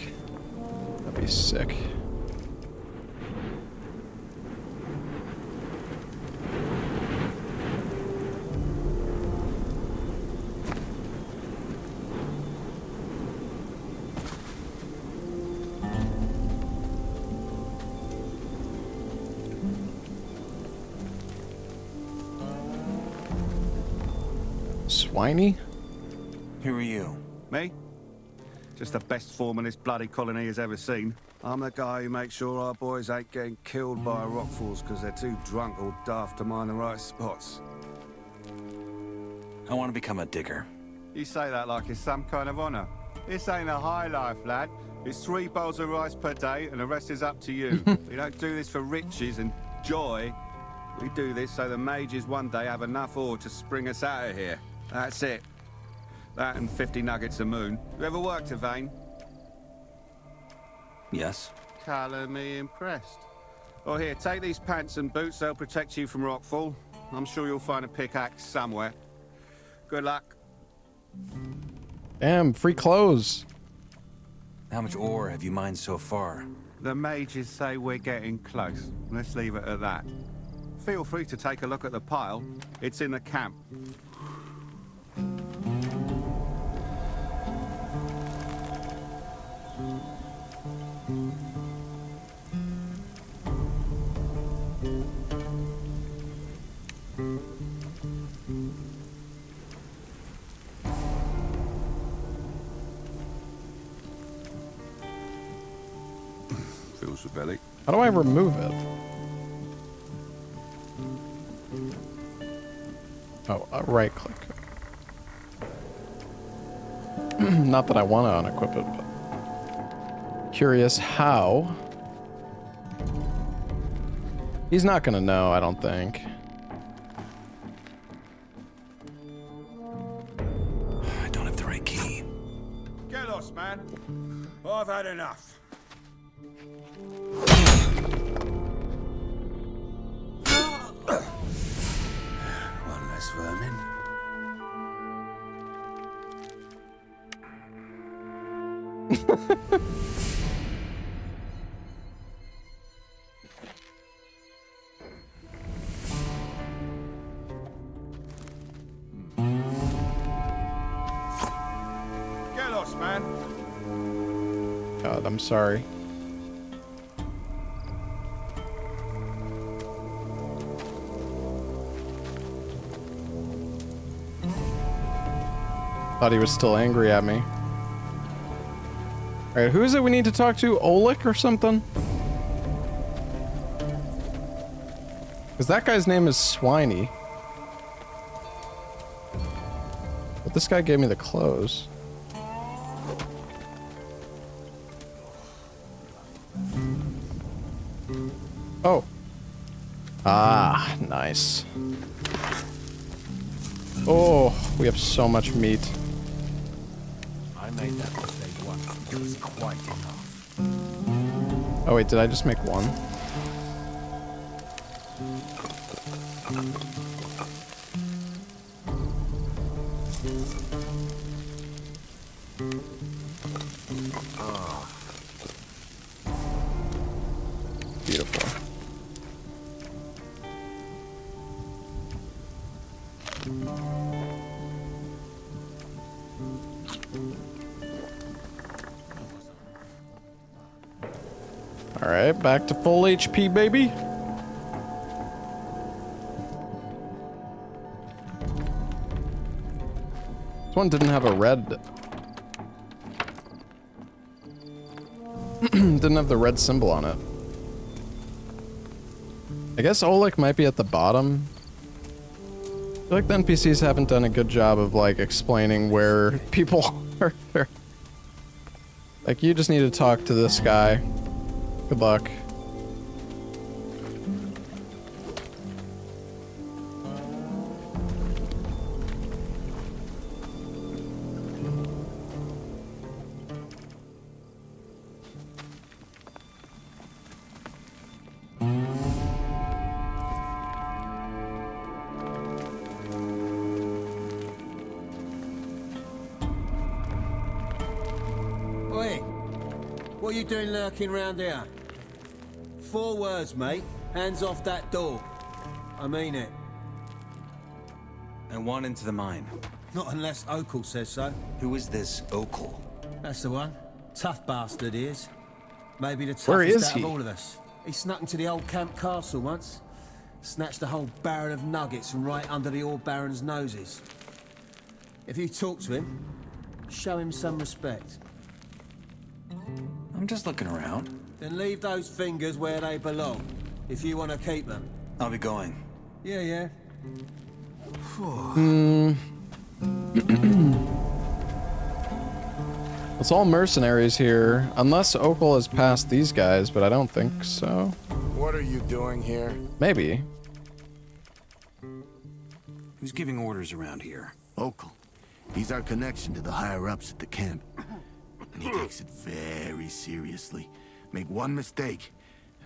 That'd be sick. Swiney? Who are you? Me? Just the best foreman this bloody colony has ever seen. I'm the guy who makes sure our boys ain't getting killed by rockfalls because they're too drunk or daft to mind the right spots. I want to become a digger. You say that like it's some kind of honor. This ain't a high life, lad. It's 3 bowls of rice per day, and the rest is up to you. We don't do this for riches and joy. We do this so the mages one day have enough ore to spring us out of here. That's it. That and 50 nuggets a moon. You ever worked a vein? Yes. Colour me impressed. Oh, here, take these pants and boots. They'll protect you from rockfall. I'm sure you'll find a pickaxe somewhere. Good luck. Damn, free clothes. How much ore have you mined so far? The mages say we're getting close. Let's leave it at that. Feel free to take a look at the pile. It's in the camp. Fills the belly. How do I remove it? Oh, right click. Not that I want to unequip it, but curious how. He's not gonna know, I don't think. I don't have the right key. Get lost, man. I've had enough. One less vermin. Get lost, man. God, I'm sorry. Thought he was still angry at me. Alright, who is it we need to talk to? Oleg or something? Because that guy's name is Swiney. But this guy gave me the clothes. Oh. Ah, nice. Oh, we have so much meat. I made that mistake once. It was quite enough. Oh wait, did I just make one? Beautiful. Alright, back to full HP, baby. This one didn't have a red... didn't have the red symbol on it. I guess Oleg might be at the bottom. I feel like the NPCs haven't done a good job of, like, explaining where people are. Like, you just need to talk to this guy. Good luck. Oi! What are you doing lurking round here? 4 words, mate. Hands off that door. I mean it. And one into the mine. Not unless Okal says so. Who is this Okal? That's the one. Tough bastard he is. Maybe the Where is toughest out he? of all of us. He snuck into the old camp castle once. Snatched a whole barrel of nuggets from right under the Ore Baron's noses. If you talk to him, show him some respect. I'm just looking around. Then leave those fingers where they belong, if you want to keep them. I'll be going. Yeah, yeah. It's all mercenaries here, unless Opal has passed these guys, but I don't think so. What are you doing here? Maybe. Who's giving orders around here? Okal. He's our connection to the higher-ups at the camp. And he takes it very seriously. Make one mistake,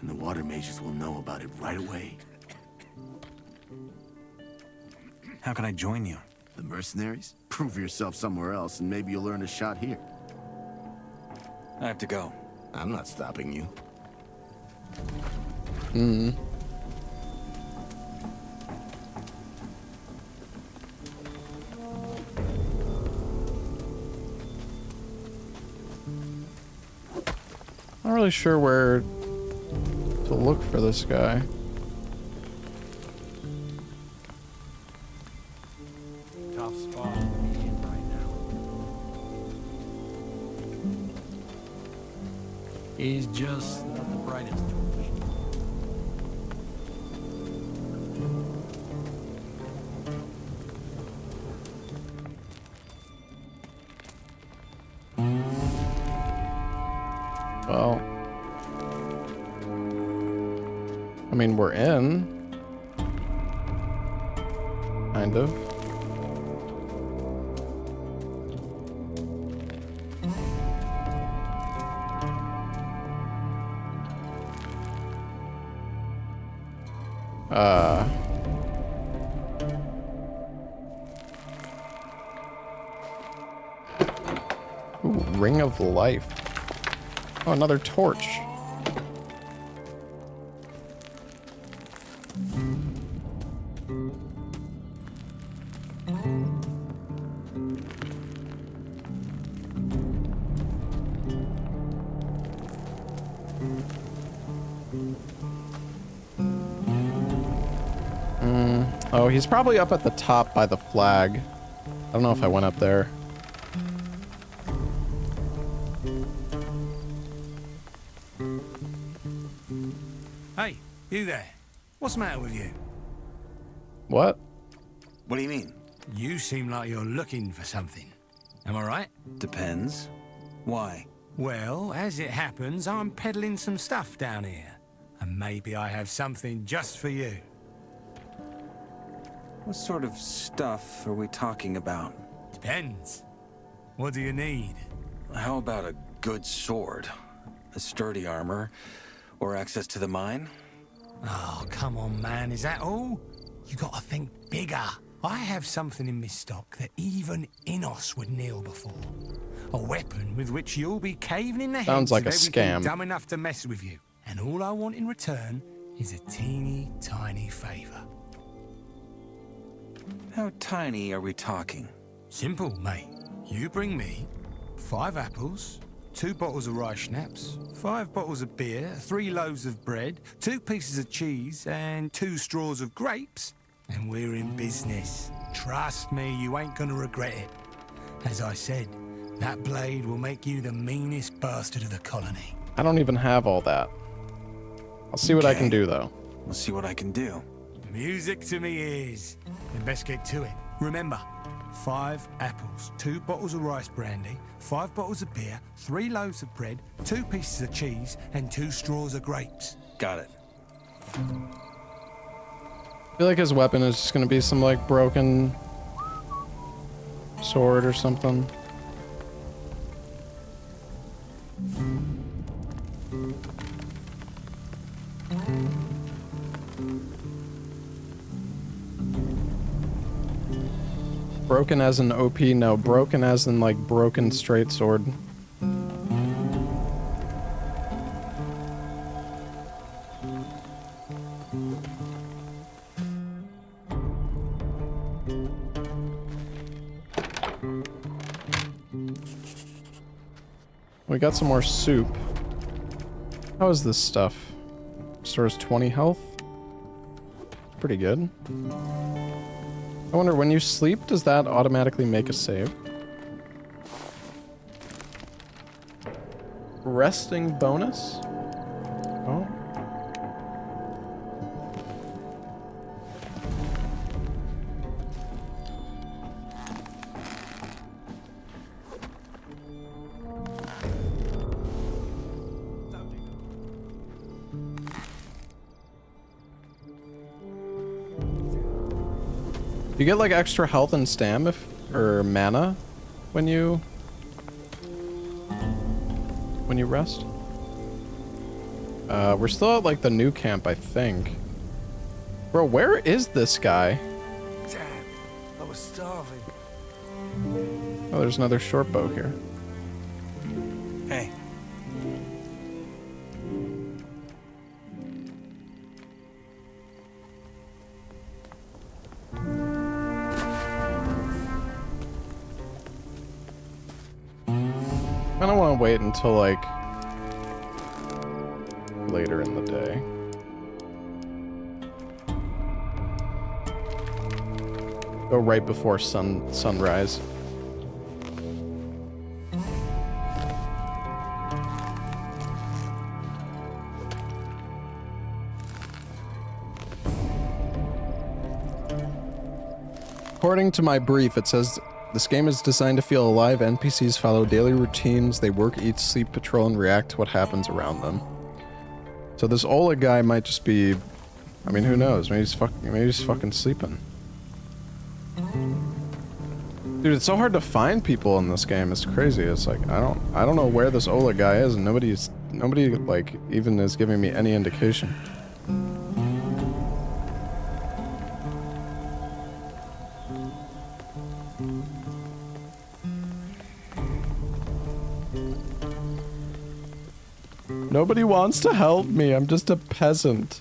and the water mages will know about it right away. How can I join you? The mercenaries? Prove yourself somewhere else, and maybe you'll earn a shot here. I have to go. I'm not stopping you. Not really sure where to look for this guy. Tough spot to be in right now. He's just not the brightest torch. Well, I mean, we're in. Kind of. Ooh, Ring of Life. Oh, another torch. Oh, he's probably up at the top by the flag. I don't know if I went up there. Hey, you there. What's the matter with you? What? What do you mean? You seem like you're looking for something. Am I right? Depends. Why? Well, as it happens, I'm peddling some stuff down here. And maybe I have something just for you. What sort of stuff are we talking about? Depends. What do you need? How about a good sword? A sturdy armor? Or access to the mine? Oh, come on, man. Is that all? You gotta think bigger. I have something in my stock that even Innos would kneel before. A weapon with which you'll be caving in the Sounds heads like of a everything scam. dumb enough to mess with you. And all I want in return is a teeny tiny favor. How tiny are we talking? Simple, mate. You bring me 5 apples, 2 bottles of rye schnapps, 5 bottles of beer, 3 loaves of bread, 2 pieces of cheese, and 2 straws of grapes, and we're in business. Trust me, you ain't gonna regret it. As I said, that blade will make you the meanest bastard of the colony. I don't even have all that. I'll see what I can do, though. We'll see what I can do. Music to me ears. Then best get to it. Remember, 5 apples, 2 bottles of rice brandy, 5 bottles of beer, 3 loaves of bread, 2 pieces of cheese, and 2 straws of grapes. Got it. I feel like his weapon is just gonna be some, like, broken sword or something. Broken as in OP? No, broken as in, like, broken straight sword. We got some more soup. How is this stuff? Restores 20 health? Pretty good. I wonder, when you sleep, does that automatically make a save? resting bonus? Oh. You get like extra health and stam or mana when you rest. We're still at like the new camp, I think. Bro, where is this guy? Damn, I was starving. Oh, there's another short bow here. Hey. I don't want to wait until like later in the day. Go right before sunrise. According to my brief, it says this game is designed to feel alive. NPCs follow daily routines. They work, eat, sleep, patrol, and react to what happens around them. So this Oleg guy might just be, I mean, who knows? Maybe he's fucking sleeping. Dude, it's so hard to find people in this game. It's crazy. It's like I don't know where this Oleg guy is, and nobody like even is giving me any indication. Nobody wants to help me. I'm just a peasant.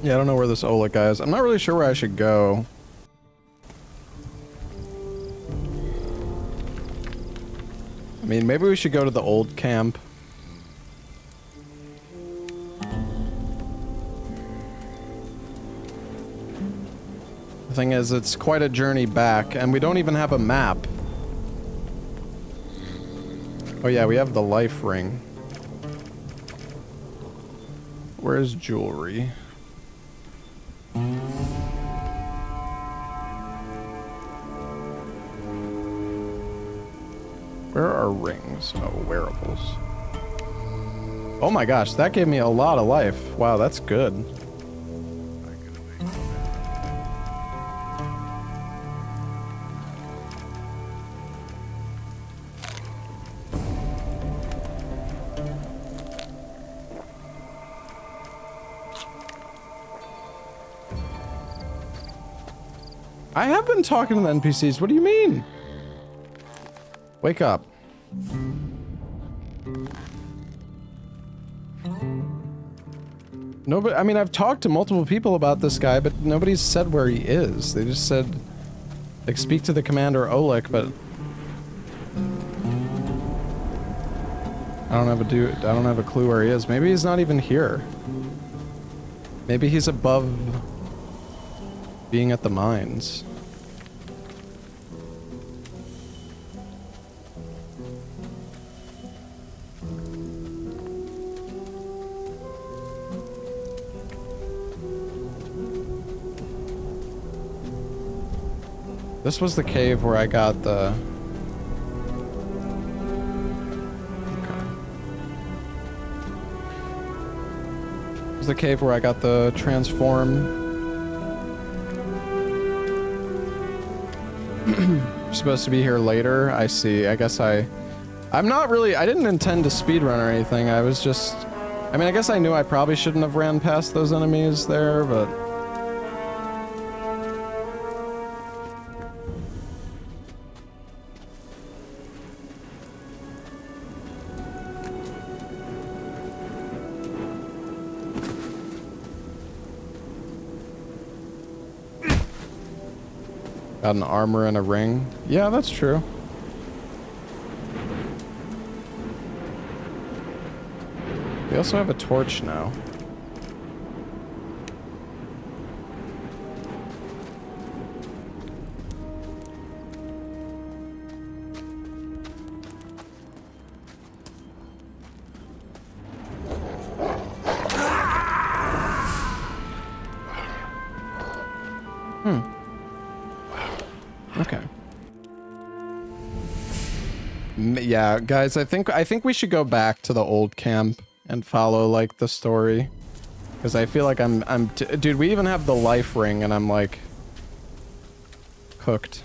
Yeah, I don't know where this Oleg guy is. I'm not really sure where I should go. I mean, maybe we should go to the old camp. The thing is, it's quite a journey back, and we don't even have a map. Oh yeah, we have the life ring. Where's jewelry? Where are rings? Oh, wearables. Oh my gosh, that gave me a lot of life. Wow, that's good. I have been talking to the NPCs. What do you mean? Wake up. Nobody, I mean, I've talked to multiple people about this guy, but nobody's said where he is. They just said, like, speak to the commander Oleg, but I don't have a clue where he is. Maybe he's not even here. Maybe he's above being at the mines. This was the cave where I got the... Okay. This was the cave where I got the transform. You're supposed to be here later. I see. I guess I'm not really... I didn't intend to speedrun or anything. I was just... I mean, I guess I knew I probably shouldn't have ran past those enemies there, but... Got an armor and a ring. Yeah, that's true. We also have a torch now. Okay. Yeah, guys, I think we should go back to the old camp and follow like the story, because I feel like dude, we even have the life ring and I'm like cooked.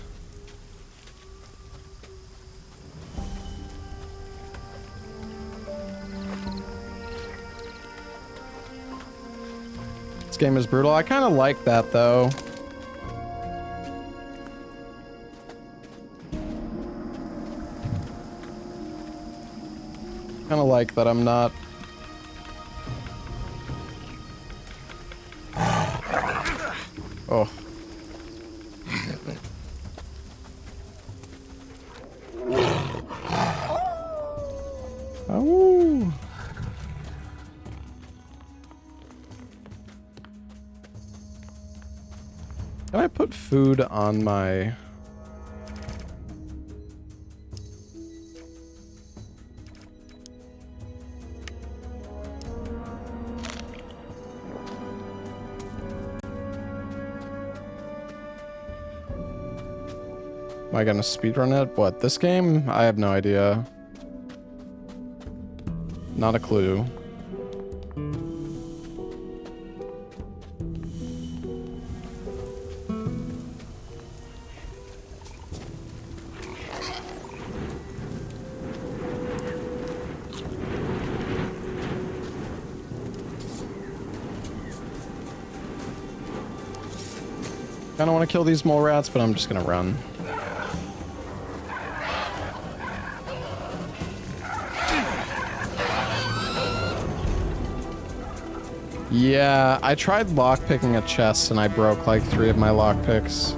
This game is brutal. I kind of like that though. Kind of like that I'm not. Oh. Oh. Can I put food on my... Am I gonna speedrun it? What, this game? I have no idea. Not a clue. Kinda wanna kill these mole rats, but I'm just gonna run. Yeah, I tried lockpicking a chest and I broke like 3 of my lockpicks.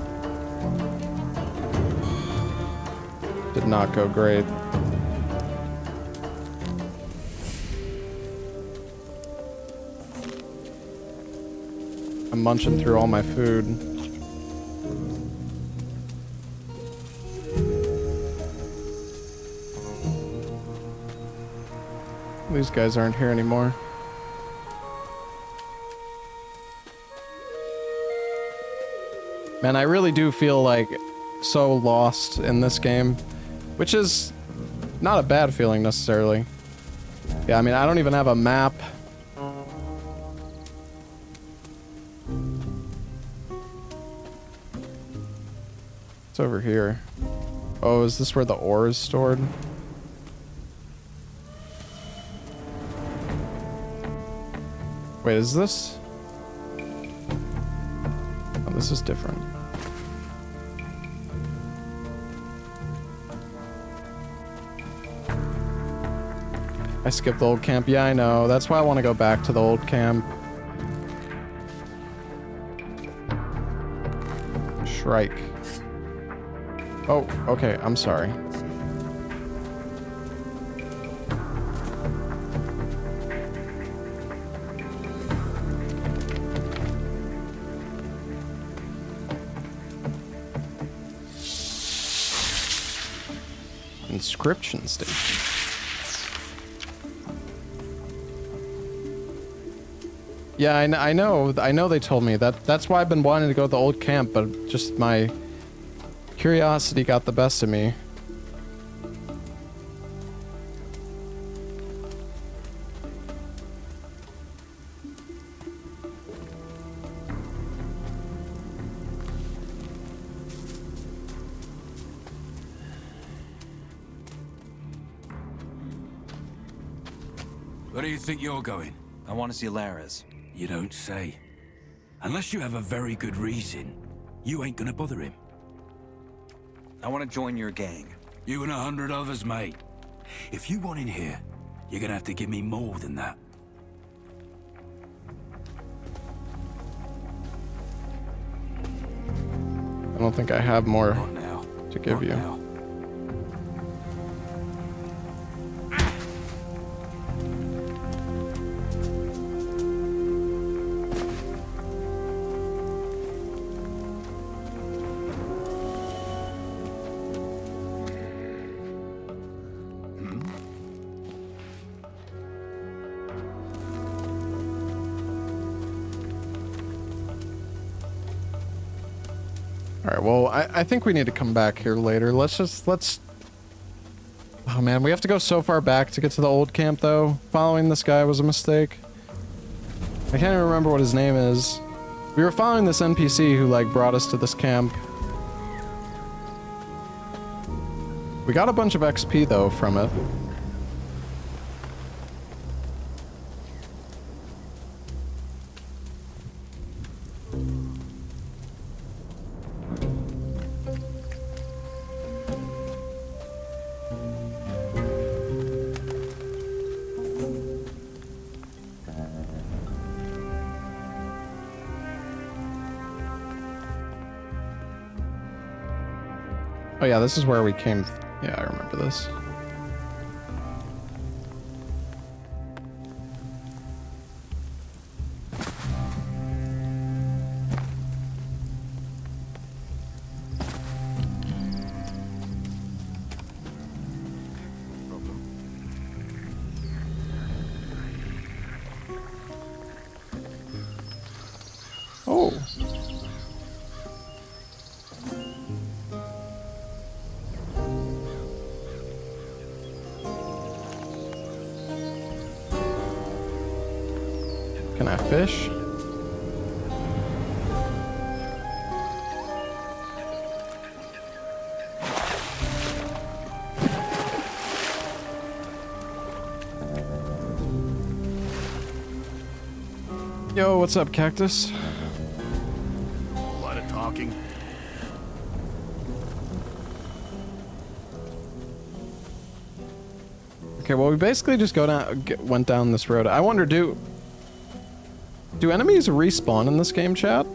Did not go great. I'm munching through all my food. These guys aren't here anymore. Man, I really do feel like so lost in this game, which is not a bad feeling necessarily. Yeah, I mean, I don't even have a map. It's over here. Oh, is this where the ore is stored? Wait, is this? Oh, this is different. I skipped the old camp. Yeah, I know. That's why I want to go back to the old camp. Shrike. Oh, okay. I'm sorry. Inscription station. Yeah, I know they told me that. That's why I've been wanting to go to the old camp, but just my curiosity got the best of me. Where do you think you're going? I want to see Lares. You don't say. Unless you have a very good reason, you ain't gonna bother him. I want to join your gang. You and 100 others, mate. If you want in here, you're gonna have to give me more than that. I don't think I have more to give you. Alright, well, I think we need to come back here later. Let's... Oh man, we have to go so far back to get to the old camp, though. Following this guy was a mistake. I can't even remember what his name is. We were following this NPC who, like, brought us to this camp. We got a bunch of XP, though, from it. Oh yeah, this is where we came. Yeah, I remember this. Oh. Can I fish? Yo, what's up, Cactus? A lot of talking. Okay, well, we basically just went down this road. I wonder, do enemies respawn in this game, chat?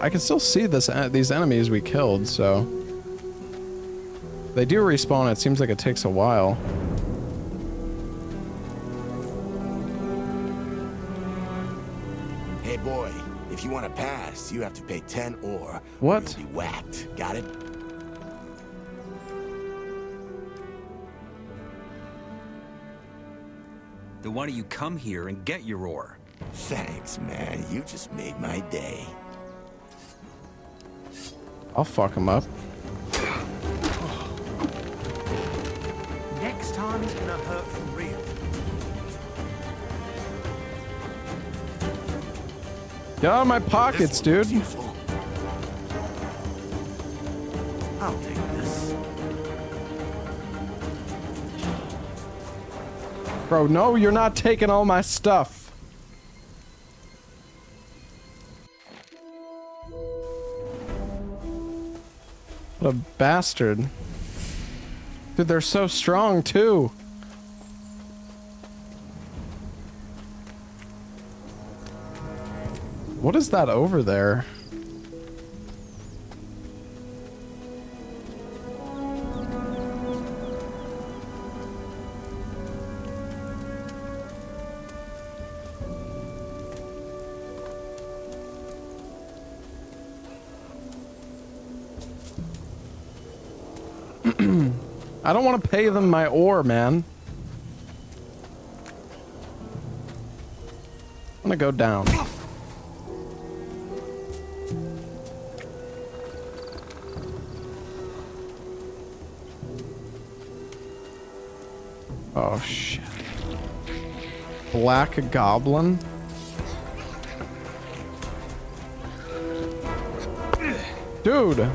I can still see these enemies we killed, so they do respawn. It seems like it takes a while. Hey boy, if you want to pass, you have to pay 10 ore. What? You'll be whacked. Got it? Then why don't you come here and get your ore? Thanks, man. You just made my day. I'll fuck him up. Next time it's gonna hurt for real. Get out of my pockets, dude. I'll take this. Bro, no, you're not taking all my stuff. What a bastard. Dude, they're so strong, too. What is that over there? I don't want to pay them my ore, man. I'm gonna go down. Oh, shit. Black Goblin? Dude.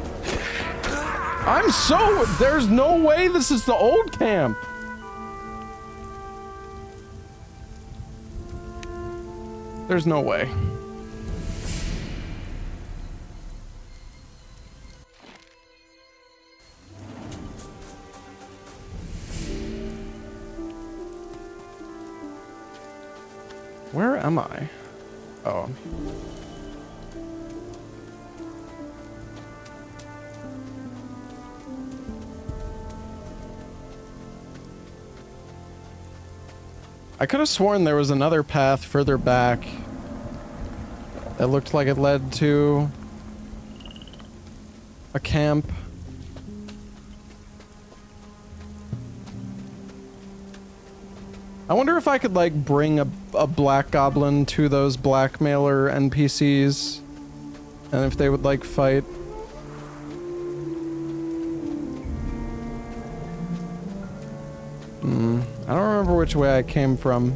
I'm so... There's no way this is the old camp. There's no way. Where am I? Oh. I could have sworn there was another path further back that looked like it led to a camp. I wonder if I could, like, bring a black goblin to those blackmailer NPCs, and if they would, like, fight. I don't remember which way I came from.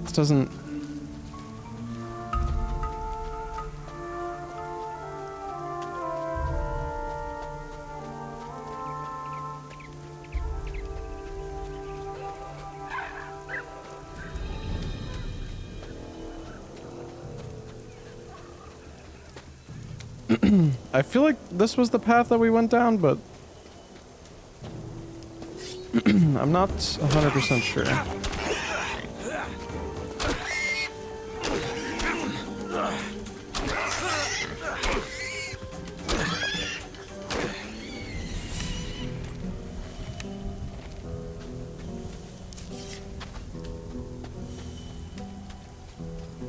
This doesn't... I feel like this was the path that we went down, but I'm not 100% sure.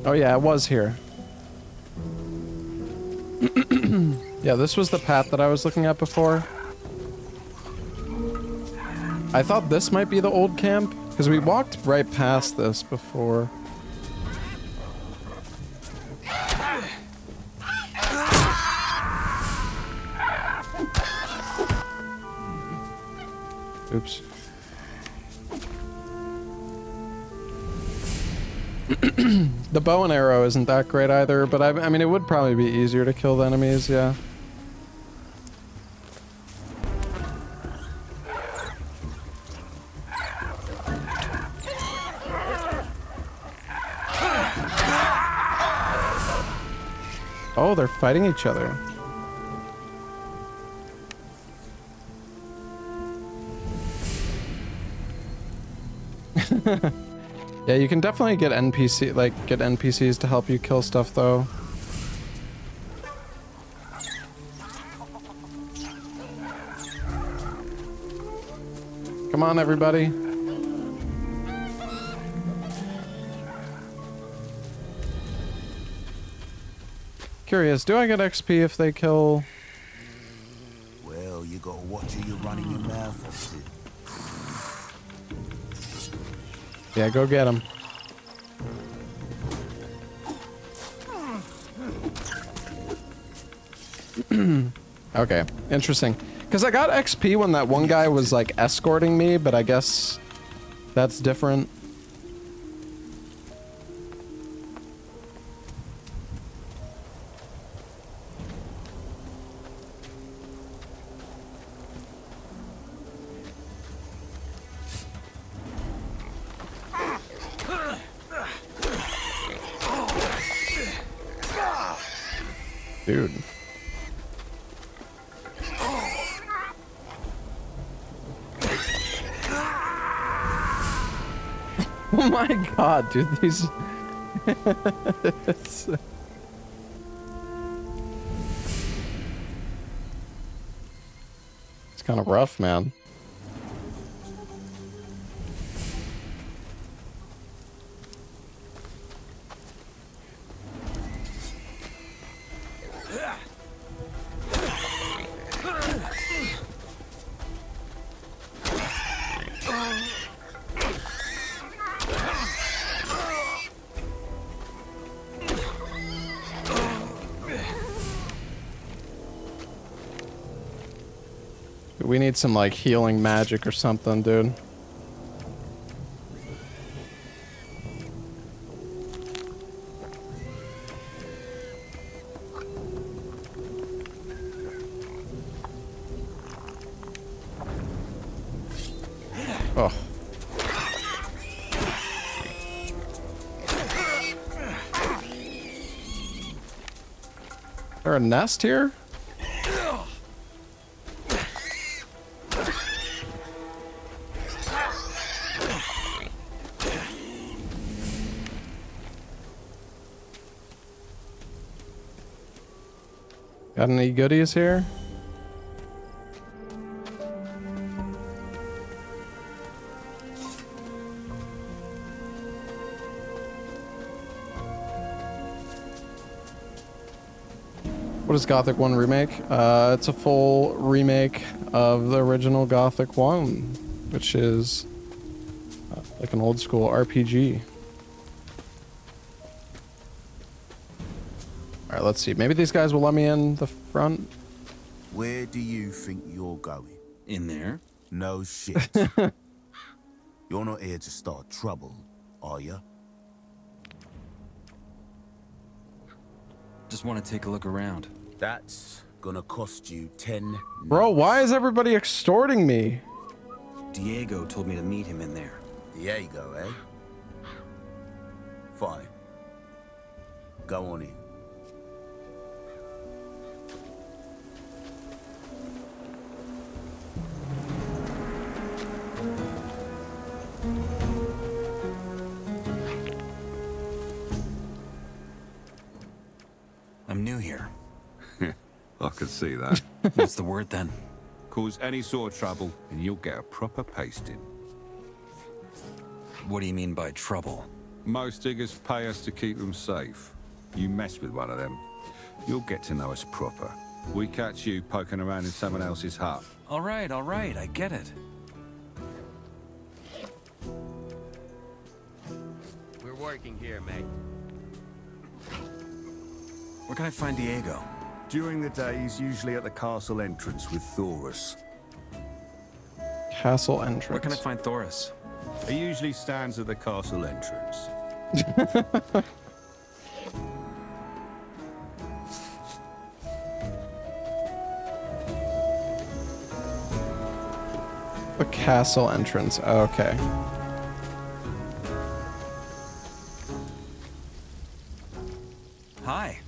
Oh yeah, it was here. Yeah, this was the path that I was looking at before. I thought this might be the old camp, because we walked right past this before. Oops. The bow and arrow isn't that great either, but I mean, it would probably be easier to kill the enemies, yeah. Oh, they're fighting each other. Yeah, you can definitely get NPCs to help you kill stuff though. Come on, everybody. Curious, do I get XP if they kill? Well, you gotta watch who you're running your mouth off to. Yeah, go get him. Okay, interesting. Because I got XP when that one guy was like escorting me, but I guess that's different. Dude. Oh my god, dude, these... it's kind of rough, man. We need some, like, healing magic or something, dude. Oh. Is there a nest here? Got any goodies here? What is Gothic 1 Remake? It's a full remake of the original Gothic 1, which is like an old school RPG. Alright, let's see. Maybe these guys will let me in the front. Where do you think you're going? In there? No shit. You're not here to start trouble, are you? Just want to take a look around. That's gonna cost you 10. Bro, why is everybody extorting me? Diego told me to meet him in there. Diego, eh? Fine. Go on in. I'm new here. I can see that. What's the word then? Cause any sort of trouble and you'll get a proper pasting. What do you mean by trouble? Most diggers pay us to keep them safe. You mess with one of them, you'll get to know us proper. We catch you poking around in someone else's hut. All right, I get it. We're working here, mate. Where can I find Diego? During the day, he's usually at the castle entrance with Thorus. Castle entrance. Where can I find Thorus? He usually stands at the castle entrance. The castle entrance. Okay. Hi.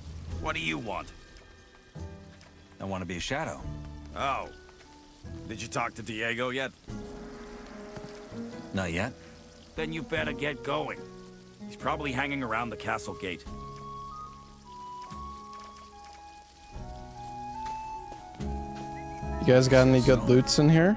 What do you want? I want to be a shadow. Oh. Did you talk to Diego yet? Not yet. Then you better get going. He's probably hanging around the castle gate. You guys got any good loots in here?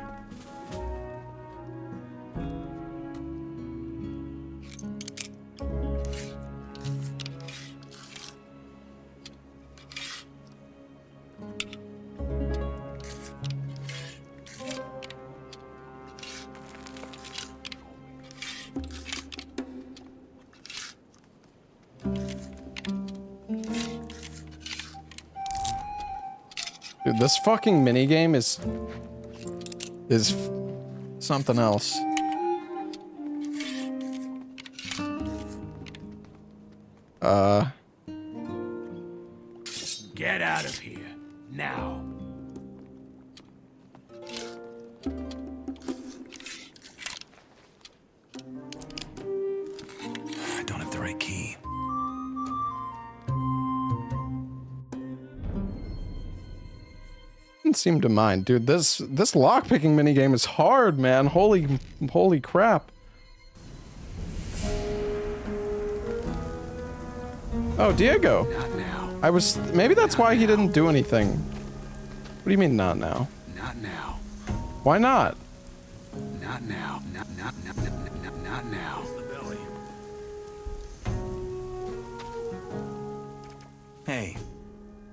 Dude, this fucking minigame is something else. Get out of here, now. I don't have the right key. Didn't seem to mind, dude. This lockpicking minigame is hard, man. Holy crap. Oh, Diego. Not now. Maybe that's why he didn't do anything. What do you mean not now? Not now. Why not? Not now. Not now. Hey,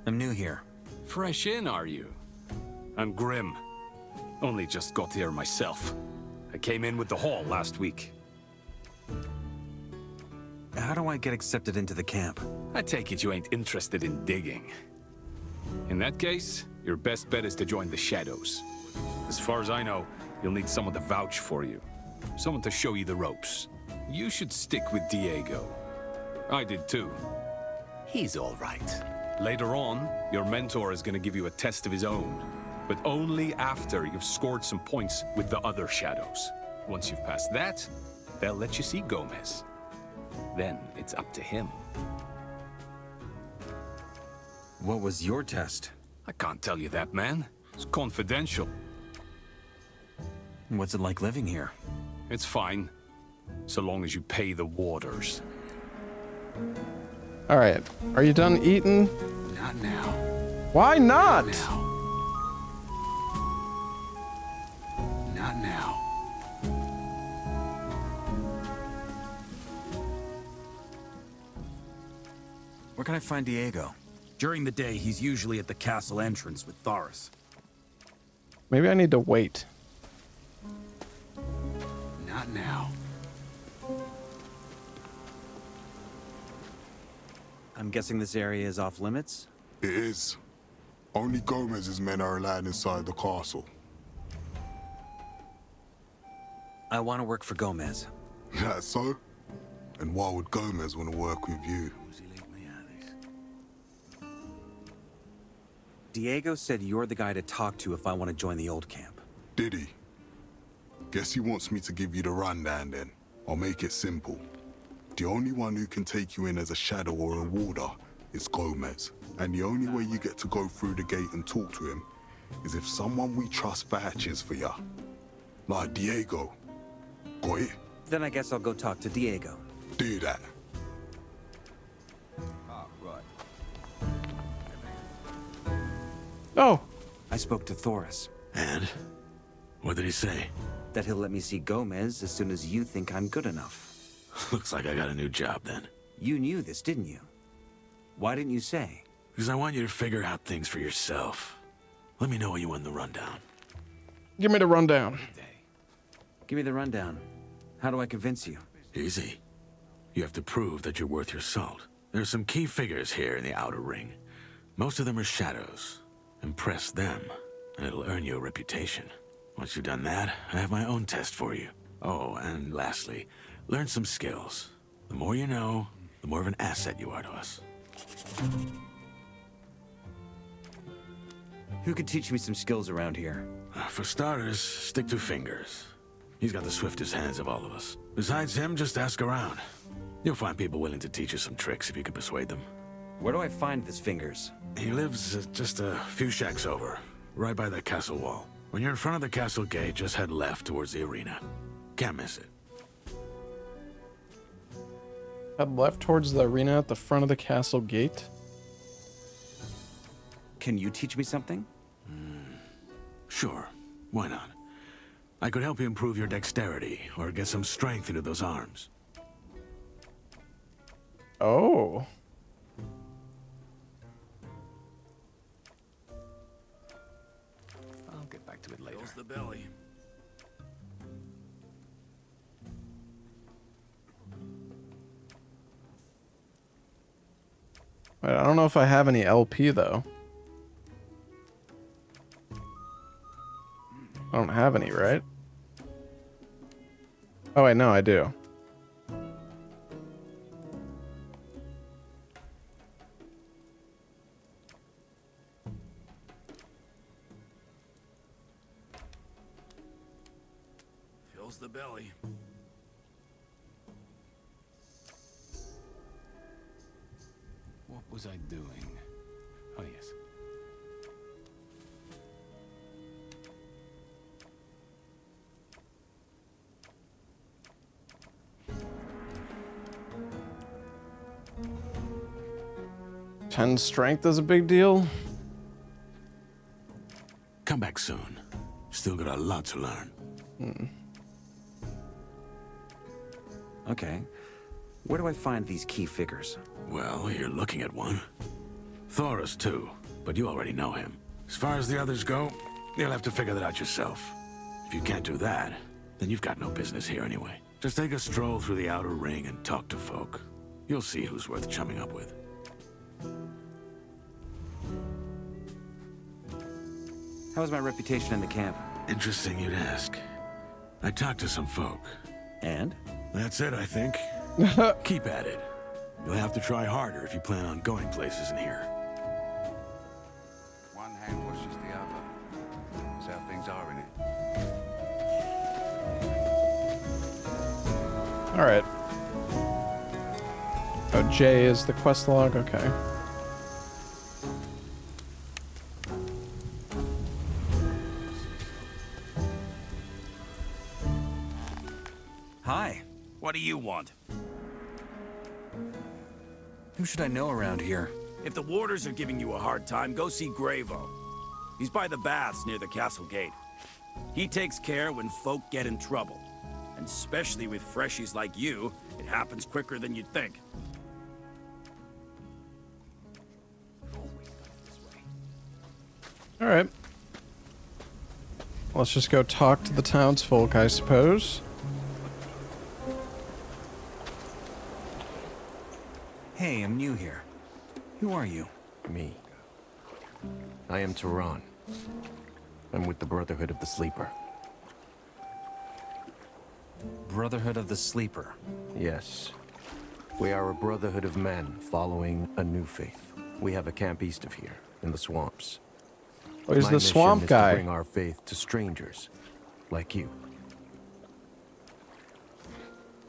I'm new here. Fresh in, are you? I'm Grim. Only just got here myself. I came in with the haul last week. How do I get accepted into the camp? I take it you ain't interested in digging. In that case, your best bet is to join the Shadows. As far as I know, you'll need someone to vouch for you. Someone to show you the ropes. You should stick with Diego. I did too. He's all right. Later on, your mentor is going to give you a test of his own. But only after you've scored some points with the other Shadows. Once you've passed that, they'll let you see Gomez. Then it's up to him. What was your test? I can't tell you that, man. It's confidential. What's it like living here? It's fine. So long as you pay the warders. Alright. Are you done eating? Not now. Why not? Not now. Where can I find Diego? During the day, he's usually at the castle entrance with Thoris. Maybe I need to wait. Not now. I'm guessing this area is off limits? It is. Only Gomez's men are allowed inside the castle. I want to work for Gomez. That's so? And why would Gomez want to work with you? Diego said you're the guy to talk to if I want to join the old camp. Did he? Guess he wants me to give you the rundown then. I'll make it simple. The only one who can take you in as a shadow or a warder is Gomez. And the only way you get to go through the gate and talk to him is if someone we trust vouches for ya. Like Diego. Got it? Then I guess I'll go talk to Diego. Do that. Oh. I spoke to Thoris. And? What did he say? That he'll let me see Gomez as soon as you think I'm good enough. Looks like I got a new job then. You knew this, didn't you? Why didn't you say? Because I want you to figure out things for yourself. Let me know when you win the rundown. Give me the rundown. Give me the rundown. How do I convince you? Easy. You have to prove that you're worth your salt. There are some key figures here in the outer ring. Most of them are shadows. Impress them, and it'll earn you a reputation. Once you've done that, I have my own test for you. Oh, and lastly, learn some skills. The more you know, the more of an asset you are to us. Who could teach me some skills around here? For starters, stick to Fingers. He's got the swiftest hands of all of us. Besides him, just ask around. You'll find people willing to teach you some tricks if you can persuade them. Where do I find this Fingers? He lives just a few shacks over, right by the castle wall. When you're in front of the castle gate, just head left towards the arena. Can't miss it. Head left towards the arena at the front of the castle gate. Can you teach me something? Sure. Why not? I could help you improve your dexterity, or get some strength into those arms. Oh. I'll get back to it later. Fills the belly. Wait, I don't know if I have any LP though. I don't have any, right? Oh wait, no, I do. Fills the belly. What was I doing? Oh, yes. Ten strength is a big deal. Come back soon. Still got a lot to learn. Okay. Where do I find these key figures? Well, you're looking at one. Thoris, too, but you already know him. As far as the others go, you'll have to figure that out yourself. If you can't do that, then you've got no business here anyway. Just take a stroll through the outer ring and talk to folk. You'll see who's worth chumming up with. How's my reputation in the camp? Interesting you'd ask. I talked to some folk. And? That's it, I think. Keep at it. You'll have to try harder if you plan on going places in here. One hand washes the other. That's how things are in it. All right. Oh, J is the quest log. Okay. Hi. What do you want? Who should I know around here? If the warders are giving you a hard time, go see Gravo. He's by the baths near the castle gate. He takes care when folk get in trouble. And especially with freshies like you, it happens quicker than you'd think. All right. Let's just go talk to the townsfolk, I suppose. Hey, I'm new here. Who are you? Me. I am Tehran. I'm with the Brotherhood of the Sleeper. Brotherhood of the Sleeper? Yes. We are a brotherhood of men following a new faith. We have a camp east of here, in the swamps. Oh, he's My the swamp mission is guy. to bring our faith to strangers, like you.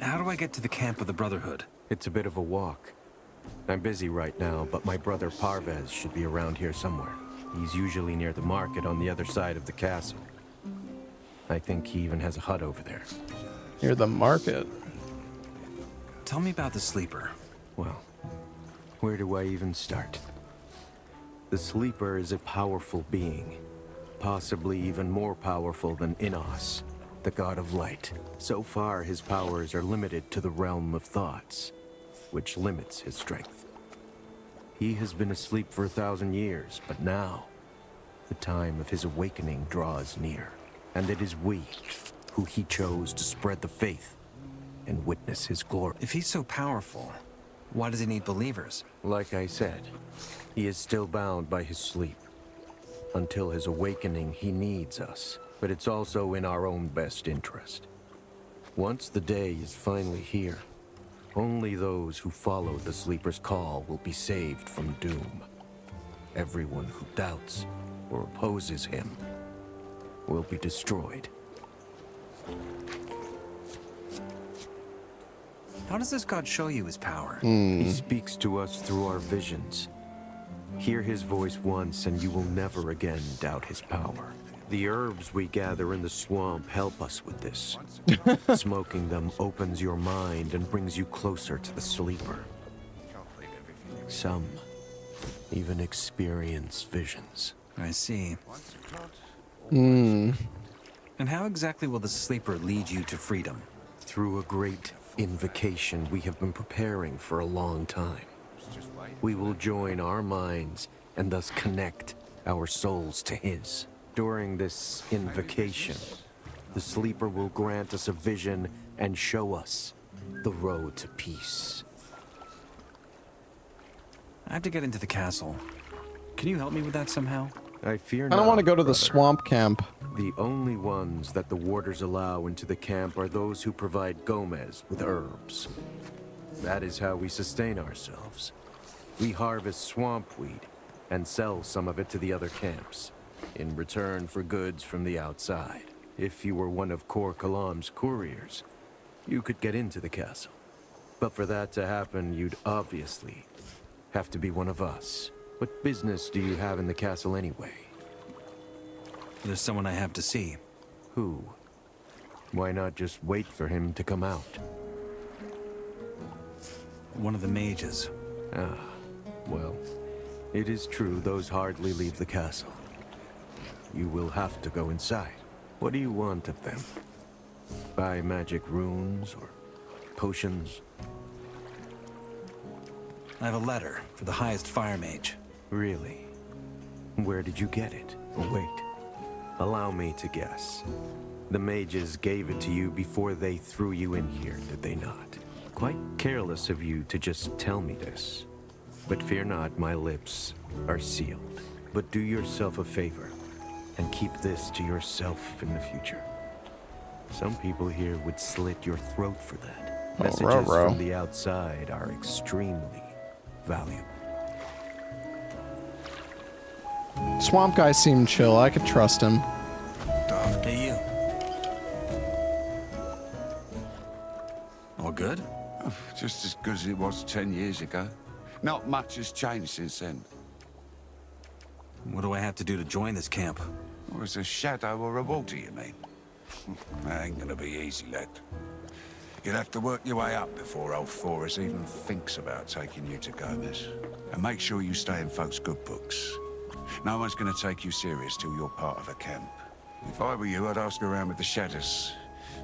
How do I get to the camp of the Brotherhood? It's a bit of a walk. I'm busy right now, but my brother Parvez should be around here somewhere. He's usually near the market on the other side of the castle. I think he even has a hut over there. Near the market? Tell me about the Sleeper. Well, where do I even start? The Sleeper is a powerful being, possibly even more powerful than Innos, the god of light. So far, his powers are limited to the realm of thoughts, which limits his strength. He has been asleep for 1,000 years, but now, the time of his awakening draws near, and it is we who he chose to spread the faith and witness his glory. If he's so powerful, why does he need believers? Like I said, he is still bound by his sleep. Until his awakening, he needs us, but it's also in our own best interest. Once the day is finally here, only those who follow the Sleeper's call will be saved from doom. Everyone who doubts or opposes him will be destroyed. How does this god show you his power? He speaks to us through our visions. Hear his voice once and you will never again doubt his power. The herbs we gather in the swamp help us with this. Smoking them opens your mind and brings you closer to the Sleeper. Some even experience visions. I see. Hmm. And how exactly will the Sleeper lead you to freedom? Through a great invocation we have been preparing for a long time. We will join our minds and thus connect our souls to his. During this invocation, the Sleeper will grant us a vision and show us the road to peace. I have to get into the castle. Can you help me with that somehow? I fear I not, don't want to go to the brother. swamp camp. The only ones that the warders allow into the camp are those who provide Gomez with herbs. That is how we sustain ourselves. We harvest swamp weed and sell some of it to the other camps in return for goods from the outside. If you were one of Kor Kalam's couriers, you could get into the castle. But for that to happen, you'd obviously have to be one of us. What business do you have in the castle anyway? There's someone I have to see. Who? Why not just wait for him to come out? One of the mages. Ah, well, it is true those hardly leave the castle. You will have to go inside. What do you want of them? Buy magic runes or potions? I have a letter for the highest fire mage. Really? Where did you get it? Oh, wait. Allow me to guess. The mages gave it to you before they threw you in here, did they not? Quite careless of you to just tell me this. But fear not, my lips are sealed. But do yourself a favor and keep this to yourself in the future. Some people here would slit your throat for that. Messages from the outside are extremely valuable. Swamp guy seemed chill. I could trust him. Hey, you. All good? Just as good as it was 10 years ago. Not much has changed since then. What do I have to do to join this camp? Or as a shadow or a water, you mean? That ain't gonna be easy, lad. You'll have to work your way up before old Forrest even thinks about taking you to Gomez. And make sure you stay in folks' good books. No one's gonna take you serious till you're part of a camp. If I were you, I'd ask around with the shadows.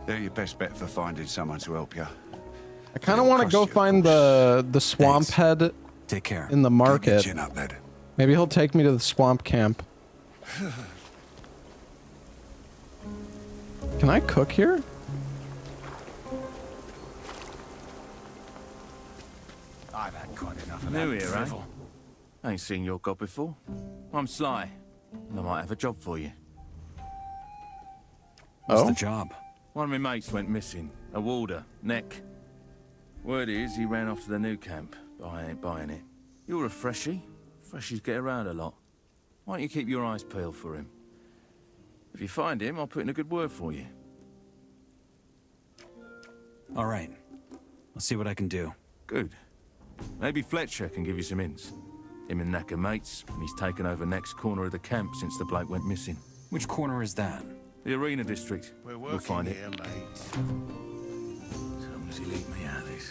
They're your best bet for finding someone to help you. I kind of want to go find the swamp head. Take care. In the market. Chin up, lad. Maybe he'll take me to the swamp camp. Can I cook here? I've had quite enough of New that here, eh? drivel. Ain't seen your god before. I'm Sly. And I might have a job for you. What's Oh? the job? One of my mates went missing. A warder, Neck. Word is he ran off to the new camp, but I ain't buying it. You're a freshie. Freshies get around a lot. Why don't you keep your eyes peeled for him? If you find him, I'll put in a good word for you. All right. I'll see what I can do. Good. Maybe Fletcher can give you some hints. Him and Neck are mates, and he's taken over next corner of the camp since the bloke went missing. Which corner is that? The Arena District. We'll find it.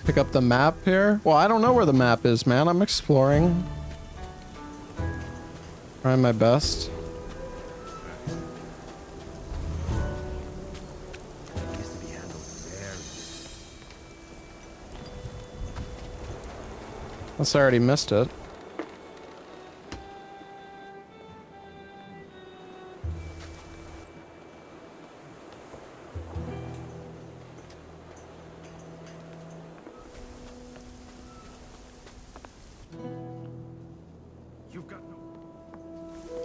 Pick up the map here? Well, I don't know where the map is, man. I'm exploring. Trying my best. Unless I already missed it.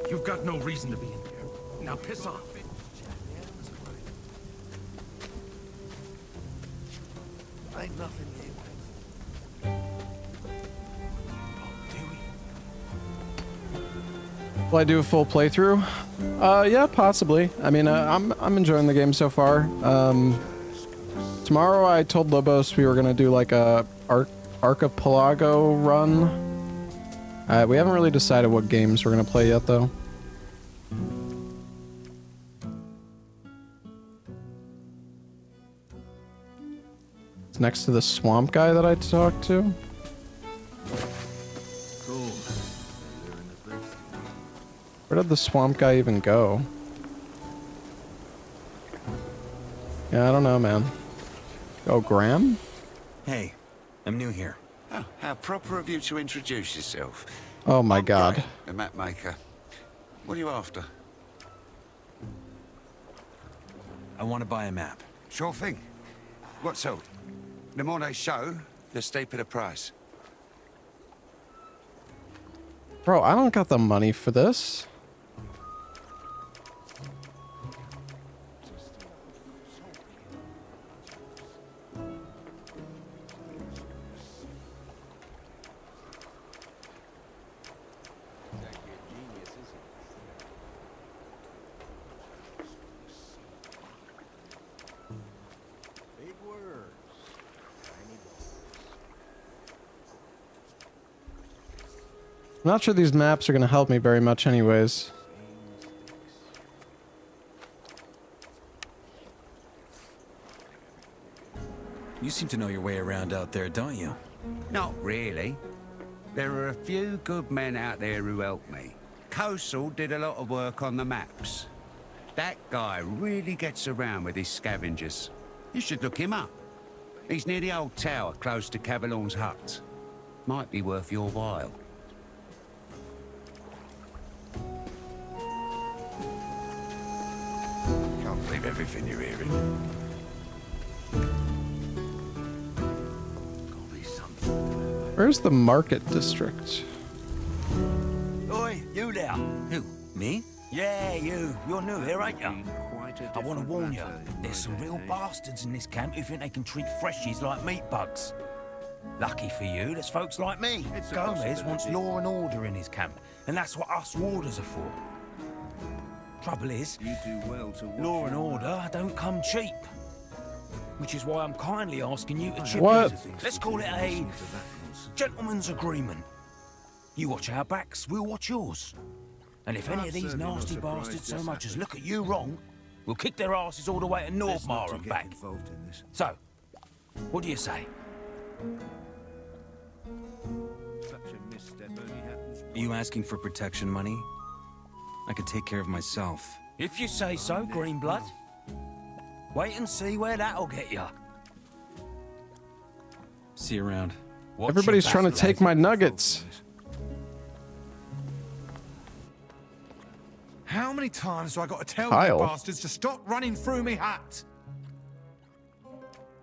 You've got no reason to be in here. Now piss off. Ain't nothing here. Will I do a full playthrough? Yeah, possibly. I mean, I'm enjoying the game so far. Tomorrow I told Lobos we were gonna do like a archipelago run. We haven't really decided what games we're gonna play yet, though. It's next to the swamp guy that I talked to. Cool. Where did the swamp guy even go? Yeah, I don't know, man. Oh, Graham? Hey, I'm new here. Oh, how proper of you to introduce yourself. Oh my god. The map maker. What are you after? I want to buy a map. Sure thing. What so? The more they show, the steeper the price. Bro, I don't got the money for this. I'm not sure these maps are going to help me very much anyways. You seem to know your way around out there, don't you? Not really. There are a few good men out there who help me. Coastal did a lot of work on the maps. That guy really gets around with his scavengers. You should look him up. He's near the old tower close to Cavalon's hut. Might be worth your while. Can't believe everything you're hearing. Where's the market district? Oi, you there. Who? Me? Yeah, you. You're new here, ain't you? I want to warn you, there's some real bastards in this camp who think they can treat freshies like meat bugs. Lucky for you, there's folks like me. Gomez wants law and order in his camp, and that's what us warders are for. Trouble is, law and order don't come cheap. Which is why I'm kindly asking you to chip What? in. Let's call it a gentleman's agreement. You watch our backs, we'll watch yours. And if any of these nasty bastards so much as look at you wrong, we'll kick their asses all the way to Northmar and back. So, what do you say? Are you asking for protection money? I could take care of myself. If you say so, Greenblood. Wait and see where that'll get you. See you around. Everybody's trying to take my nuggets. How many times do I got to tell Kyle. you bastards to stop running through me hut?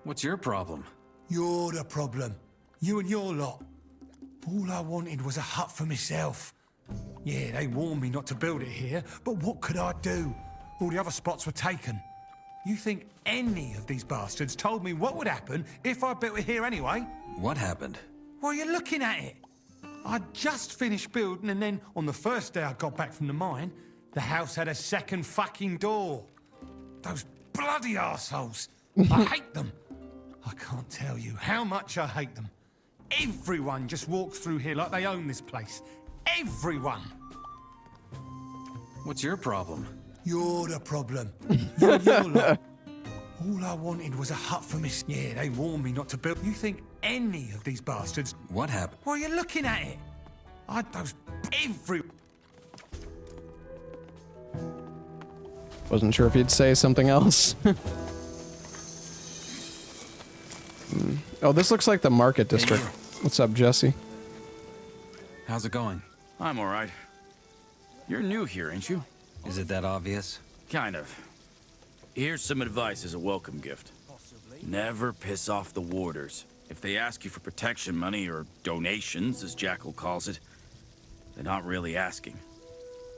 What's your problem? You're the problem. You and your lot. All I wanted was a hut for myself. Yeah, they warned me not to build it here, but what could I do? All the other spots were taken. You think any of these bastards told me what would happen if I built it here anyway? What happened? Well, you're looking at it. I just finished building, and then on the first day I got back from the mine, the house had a second fucking door. Those bloody arseholes. I hate them. I can't tell you how much I hate them. Everyone just walks through here like they own this place. Everyone. What's your problem? You're the problem. You and your lot. All I wanted was a hut for me. Yeah, they warned me not to build. You think any of these bastards... What happened? Well, you're looking at it. Those... Every... Wasn't sure if you'd say something else. Oh, this looks like the market district. What's up, Jesse? How's it going? I'm all right. You're new here, ain't you? Is it that obvious? Kind of. Here's some advice as a welcome gift. Never piss off the warders. If they ask you for protection money, or donations, as Jackal calls it, they're not really asking.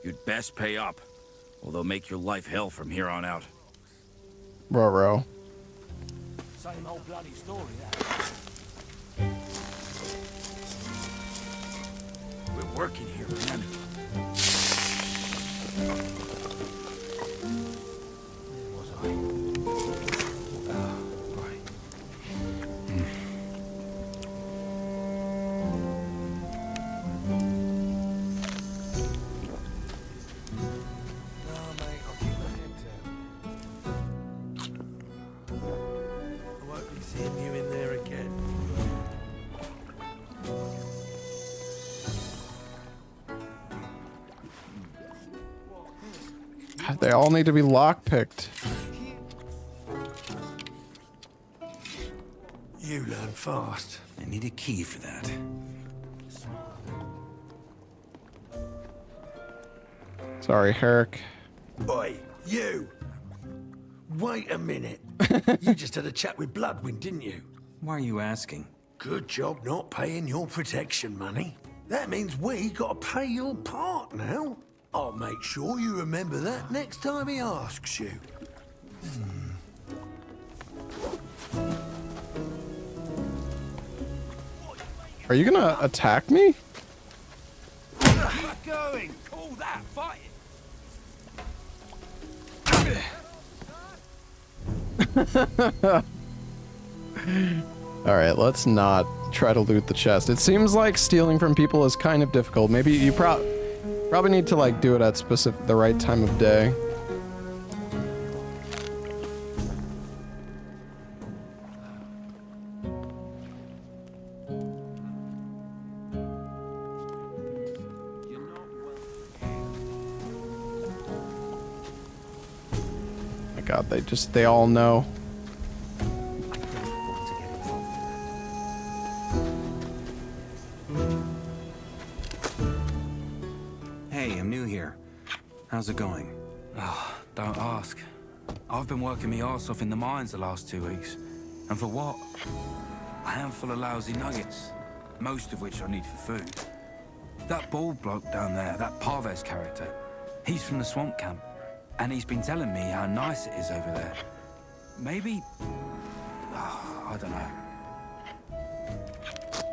You'd best pay up, or they'll make your life hell from here on out. Ruh-roh. Same old bloody story, that. We're working here, man. They all need to be lockpicked. You learn fast. I need a key for that. Sorry, Herrick. Oi, you! Wait a minute. You just had a chat with Bloodwind, didn't you? Why are you asking? Good job not paying your protection money. That means we gotta pay your part now. I'll make sure you remember that next time he asks you. Are you gonna attack me? Keep going. All that fighting. Alright, let's not try to loot the chest. It seems like stealing from people is kind of difficult. Maybe you probably need to like do it at the right time of day. My God, they all know. Hey, I'm new here. How's it going? Oh, don't ask. I've been working my arse off in the mines the last 2 weeks. And for what? A handful of lousy nuggets. Most of which I need for food. That bald bloke down there, that Parves character, he's from the swamp camp. And he's been telling me how nice it is over there. Maybe... Oh, I don't know.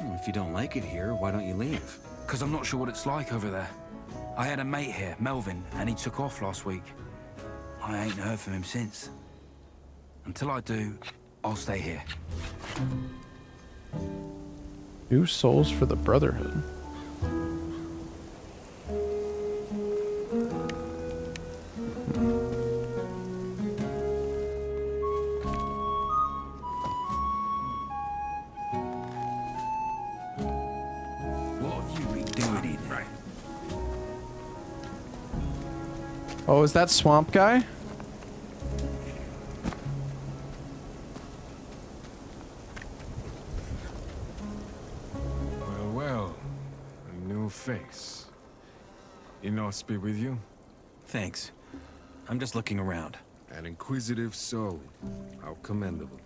Well, if you don't like it here, why don't you leave? Because I'm not sure what it's like over there. I had a mate here, Melvin, and he took off last week. I ain't heard from him since. Until I do, I'll stay here. New souls for the Brotherhood. What have you been Oh, is that swamp guy? Well, well. A new face. Enos be with you? Thanks. I'm just looking around. An inquisitive soul. How commendable.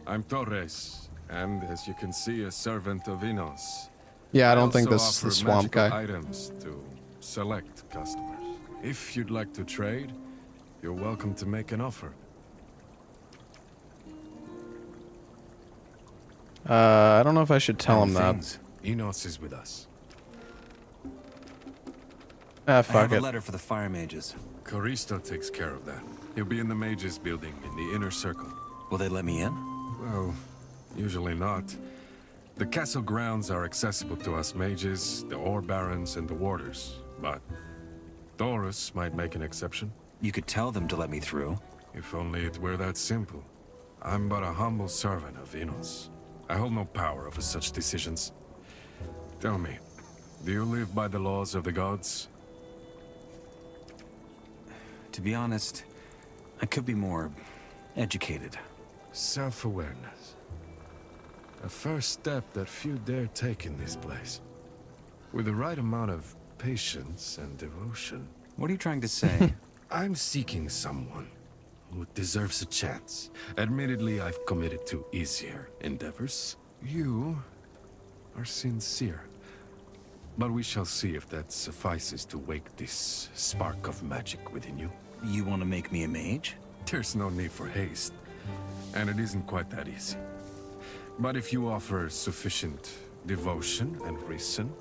I'm Torres, and as you can see, a servant of Enos. Yeah, I don't think also this is the offer swamp magical guy. items to select customers. If you'd like to trade, you're welcome to make an offer. I don't know if I should tell him that. Things. Enos is with us. Ah, I fuck have a it. letter for the fire mages. Caristo takes care of that. He'll be in the mages building in the inner circle. Will they let me in? Well, usually not. The castle grounds are accessible to us mages, the ore barons, and the warders. But Taurus might make an exception. You could tell them to let me through. If only it were that simple. I'm but a humble servant of Enos. I hold no power over such decisions. Tell me, do you live by the laws of the gods? To be honest, I could be more educated. Self-awareness. A first step that few dare take in this place. With the right amount of patience and devotion. What are you trying to say? I'm seeking someone who deserves a chance. Admittedly, I've committed to easier endeavors. You are sincere. But we shall see if that suffices to wake this spark of magic within you. You want to make me a mage? There's no need for haste. And it isn't quite that easy. But if you offer sufficient devotion and reason,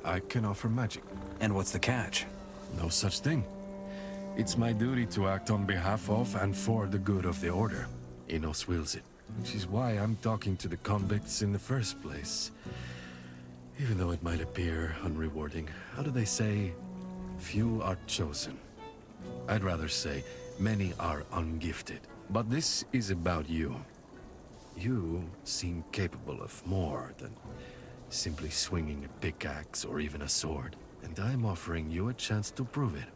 I can offer magic. And what's the catch? No such thing. It's my duty to act on behalf of and for the good of the Order. Enos wills it. Which is why I'm talking to the convicts in the first place. Even though it might appear unrewarding. How do they say? Few are chosen. I'd rather say many are ungifted. But this is about you. You seem capable of more than simply swinging a pickaxe or even a sword. And I'm offering you a chance to prove it.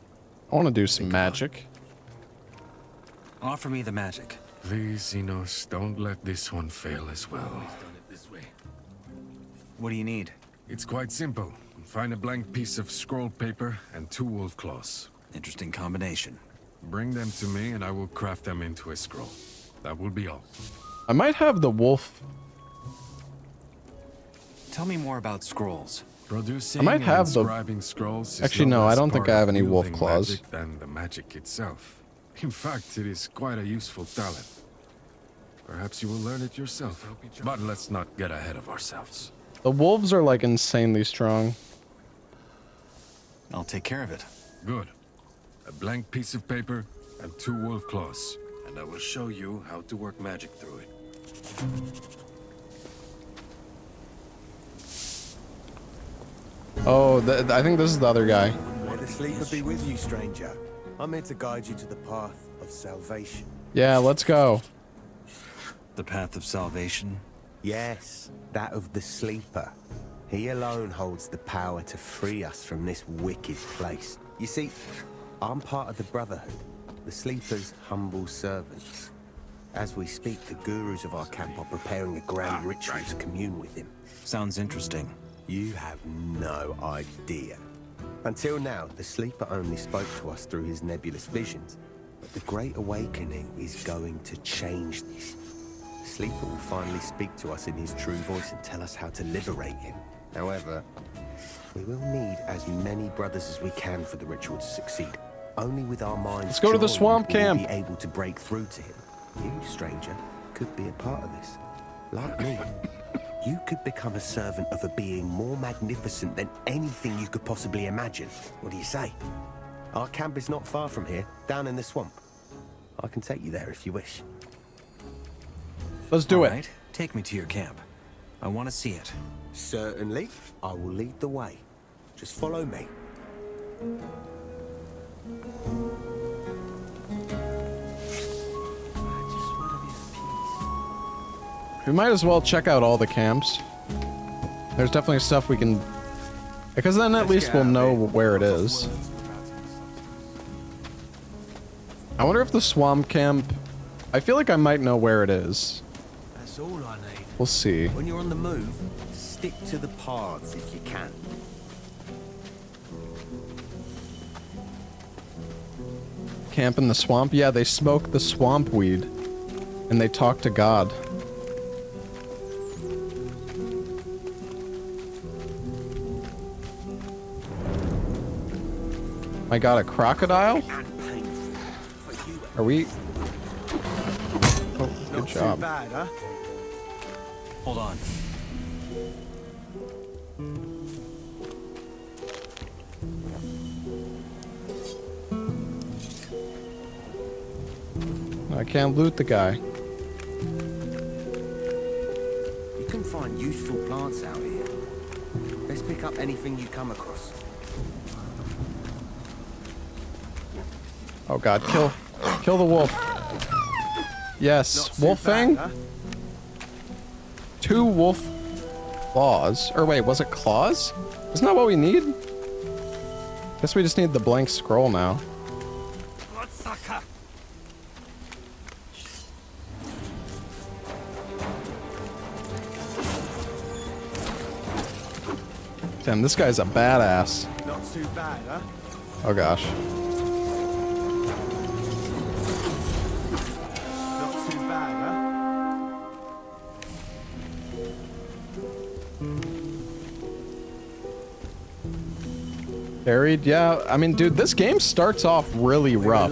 I want to do some magic. Offer me the magic. Please, Enos, don't let this one fail as well. Done it this way. What do you need? It's quite simple. Find a blank piece of scroll paper and 2 wolf claws. Interesting combination. Bring them to me and I will craft them into a scroll. That will be all. I might have the wolf. Tell me more about scrolls. Producing I might have and the- inscribing scrolls is Actually, no no, I less don't think part I of have any wolf wielding claws. magic than the magic itself. In fact, it is quite a useful talent. Perhaps you will learn it yourself. But let's not get ahead of ourselves. The wolves are like insanely strong. I'll take care of it. Good. A blank piece of paper and 2 wolf claws. And I will show you how to work magic through it. Oh, I think this is the other guy. May the sleeper be with you, stranger. I'm here to guide you to the path of salvation. Yeah, let's go. The path of salvation? Yes, that of the sleeper. He alone holds the power to free us from this wicked place. You see, I'm part of the Brotherhood, the sleeper's humble servants. As we speak, the gurus of our camp are preparing a grand ritual to commune with him. Sounds interesting. You have no idea. Until now, the sleeper only spoke to us through his nebulous visions. But the Great Awakening is going to change this. The sleeper will finally speak to us in his true voice and tell us how to liberate him. However, we will need as many brothers as we can for the ritual to succeed. Only with our minds Let's go to the joined swamp will we camp. be able to break through to him. You, stranger, could be a part of this. Like me. You could become a servant of a being more magnificent than anything you could possibly imagine. What do you say? Our camp is not far from here, down in the swamp. I can take you there if you wish. Let's do it. Right, take me to your camp. I want to see it. Certainly. I will lead the way. Just follow me. We might as well check out all the camps. There's definitely stuff we can... Because then at least we'll know where it is. I wonder if the swamp camp... I feel like I might know where it is. That's all I need. We'll see. When you're on the move, stick to the paths if you can. Camp in the swamp? Yeah, they smoke the swamp weed. And they talk to God. I got a crocodile? Are we... Oh, good job. Bad, huh? Hold on. I can't loot the guy. You can find useful plants out here. Let's pick up anything you come across. Oh god, kill the wolf. Yes, wolf fang? Bad, huh? 2 wolf claws. Or wait, was it claws? Isn't that what we need? Guess we just need the blank scroll now. Bloodsucker. Damn, this guy's a badass. Not too bad, huh? Oh gosh. Not too bad, huh? Buried? Yeah, I mean, dude, this game starts off really rough.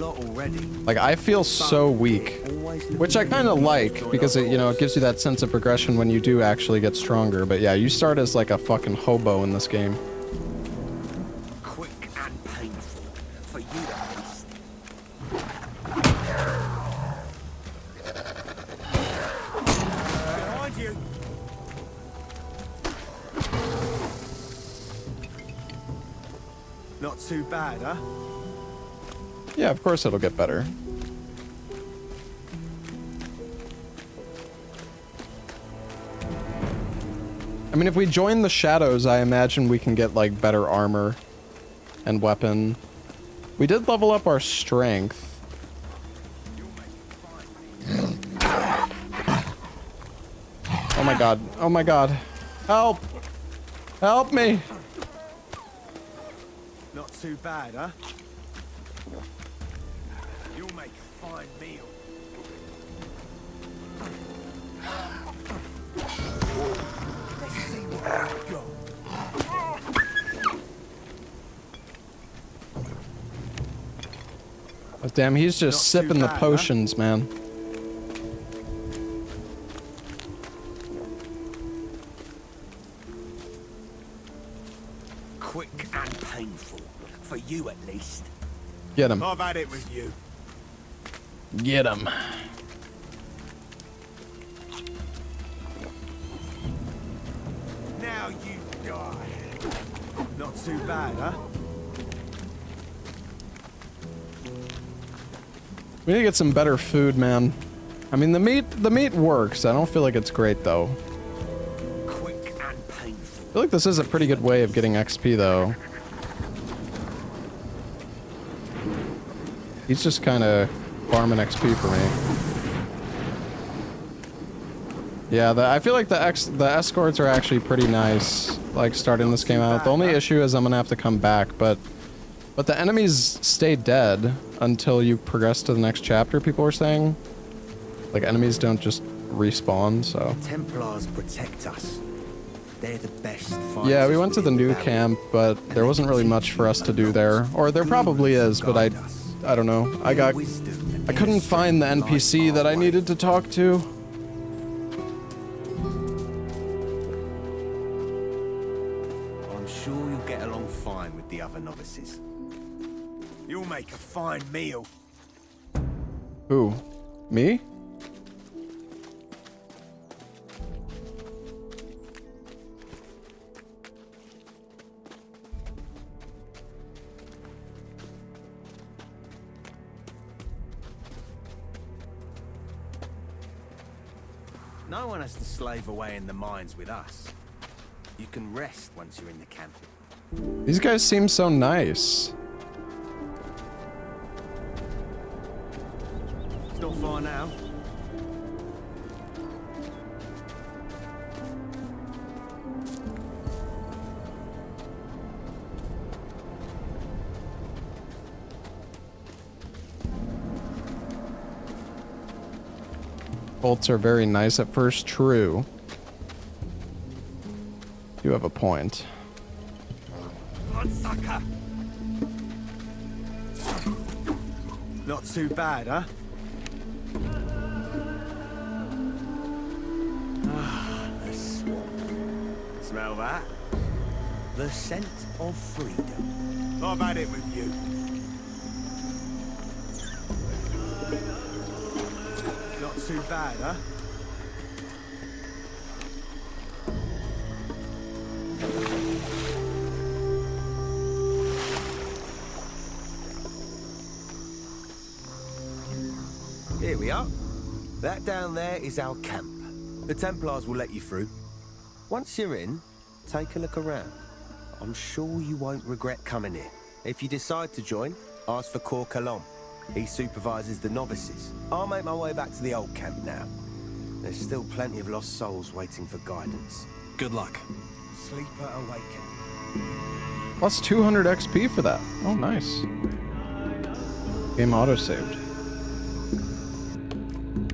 Like, I feel so weak. Which I kind of like, because it, you know, it gives you that sense of progression when you do actually get stronger. But yeah, you start as like a fucking hobo in this game. Quick and painful. For you at least. Behind you. Not too bad, huh? Yeah, of course it'll get better. I mean, if we join the shadows, I imagine we can get, like, better armor and weapon. We did level up our strength. Oh my god. Oh my god. Help! Help me! Not too bad, huh? You'll make a fine meal. Let's see what I've got. Oh, damn, he's just sipping the potions, man. Quick and painful. For you at least. Get him. I've had it with you. Get him. Now you die. Not too bad, huh? We need to get some better food, man. I mean, the meat works. I don't feel like it's great, though. Quick and painful. I feel like this is a pretty good way of getting XP, though. He's just kind of farming XP for me. Yeah, I feel like the escorts are actually pretty nice, like, starting this game out. The only issue is I'm gonna have to come back, but the enemies stay dead until you progress to the next chapter, people were saying. Like, enemies don't just respawn, so. Templars protect us. They're the best. Yeah, we went to the new camp, but there wasn't really much for us to do there. Or there probably is, but I don't know. I couldn't find the NPC that I needed to talk to. I'm sure you'll get along fine with the other novices. You'll make a fine meal. Who? Me? No one has to slave away in the mines with us. You can rest once you're in the camp. These guys seem so nice. It's not far now. Bolts are very nice at first, true. You have a point. Bloodsucker! Not too bad, huh? Ah, the swamp. Smell that? The scent of freedom. I've had it with you. Not too bad, huh? Here we are. That down there is our camp. The Templars will let you through. Once you're in, take a look around. I'm sure you won't regret coming here. If you decide to join, ask for Cor Calom. He supervises the novices. I'll make my way back to the old camp now. There's still plenty of lost souls waiting for guidance. Good luck. Sleeper awaken. Plus 200 XP for that. Oh, nice. Game auto-saved.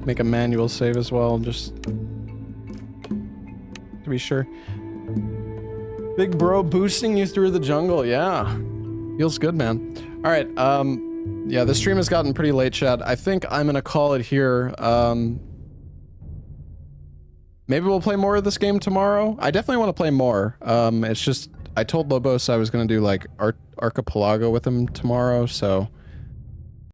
Make a manual save as well, just to be sure. Big bro boosting you through the jungle. Yeah. Feels good, man. All right. Yeah, the stream has gotten pretty late, chat. I think I'm going to call it here. Maybe we'll play more of this game tomorrow. I definitely want to play more. It's just, I told Lobos I was going to do like Archipelago with him tomorrow, so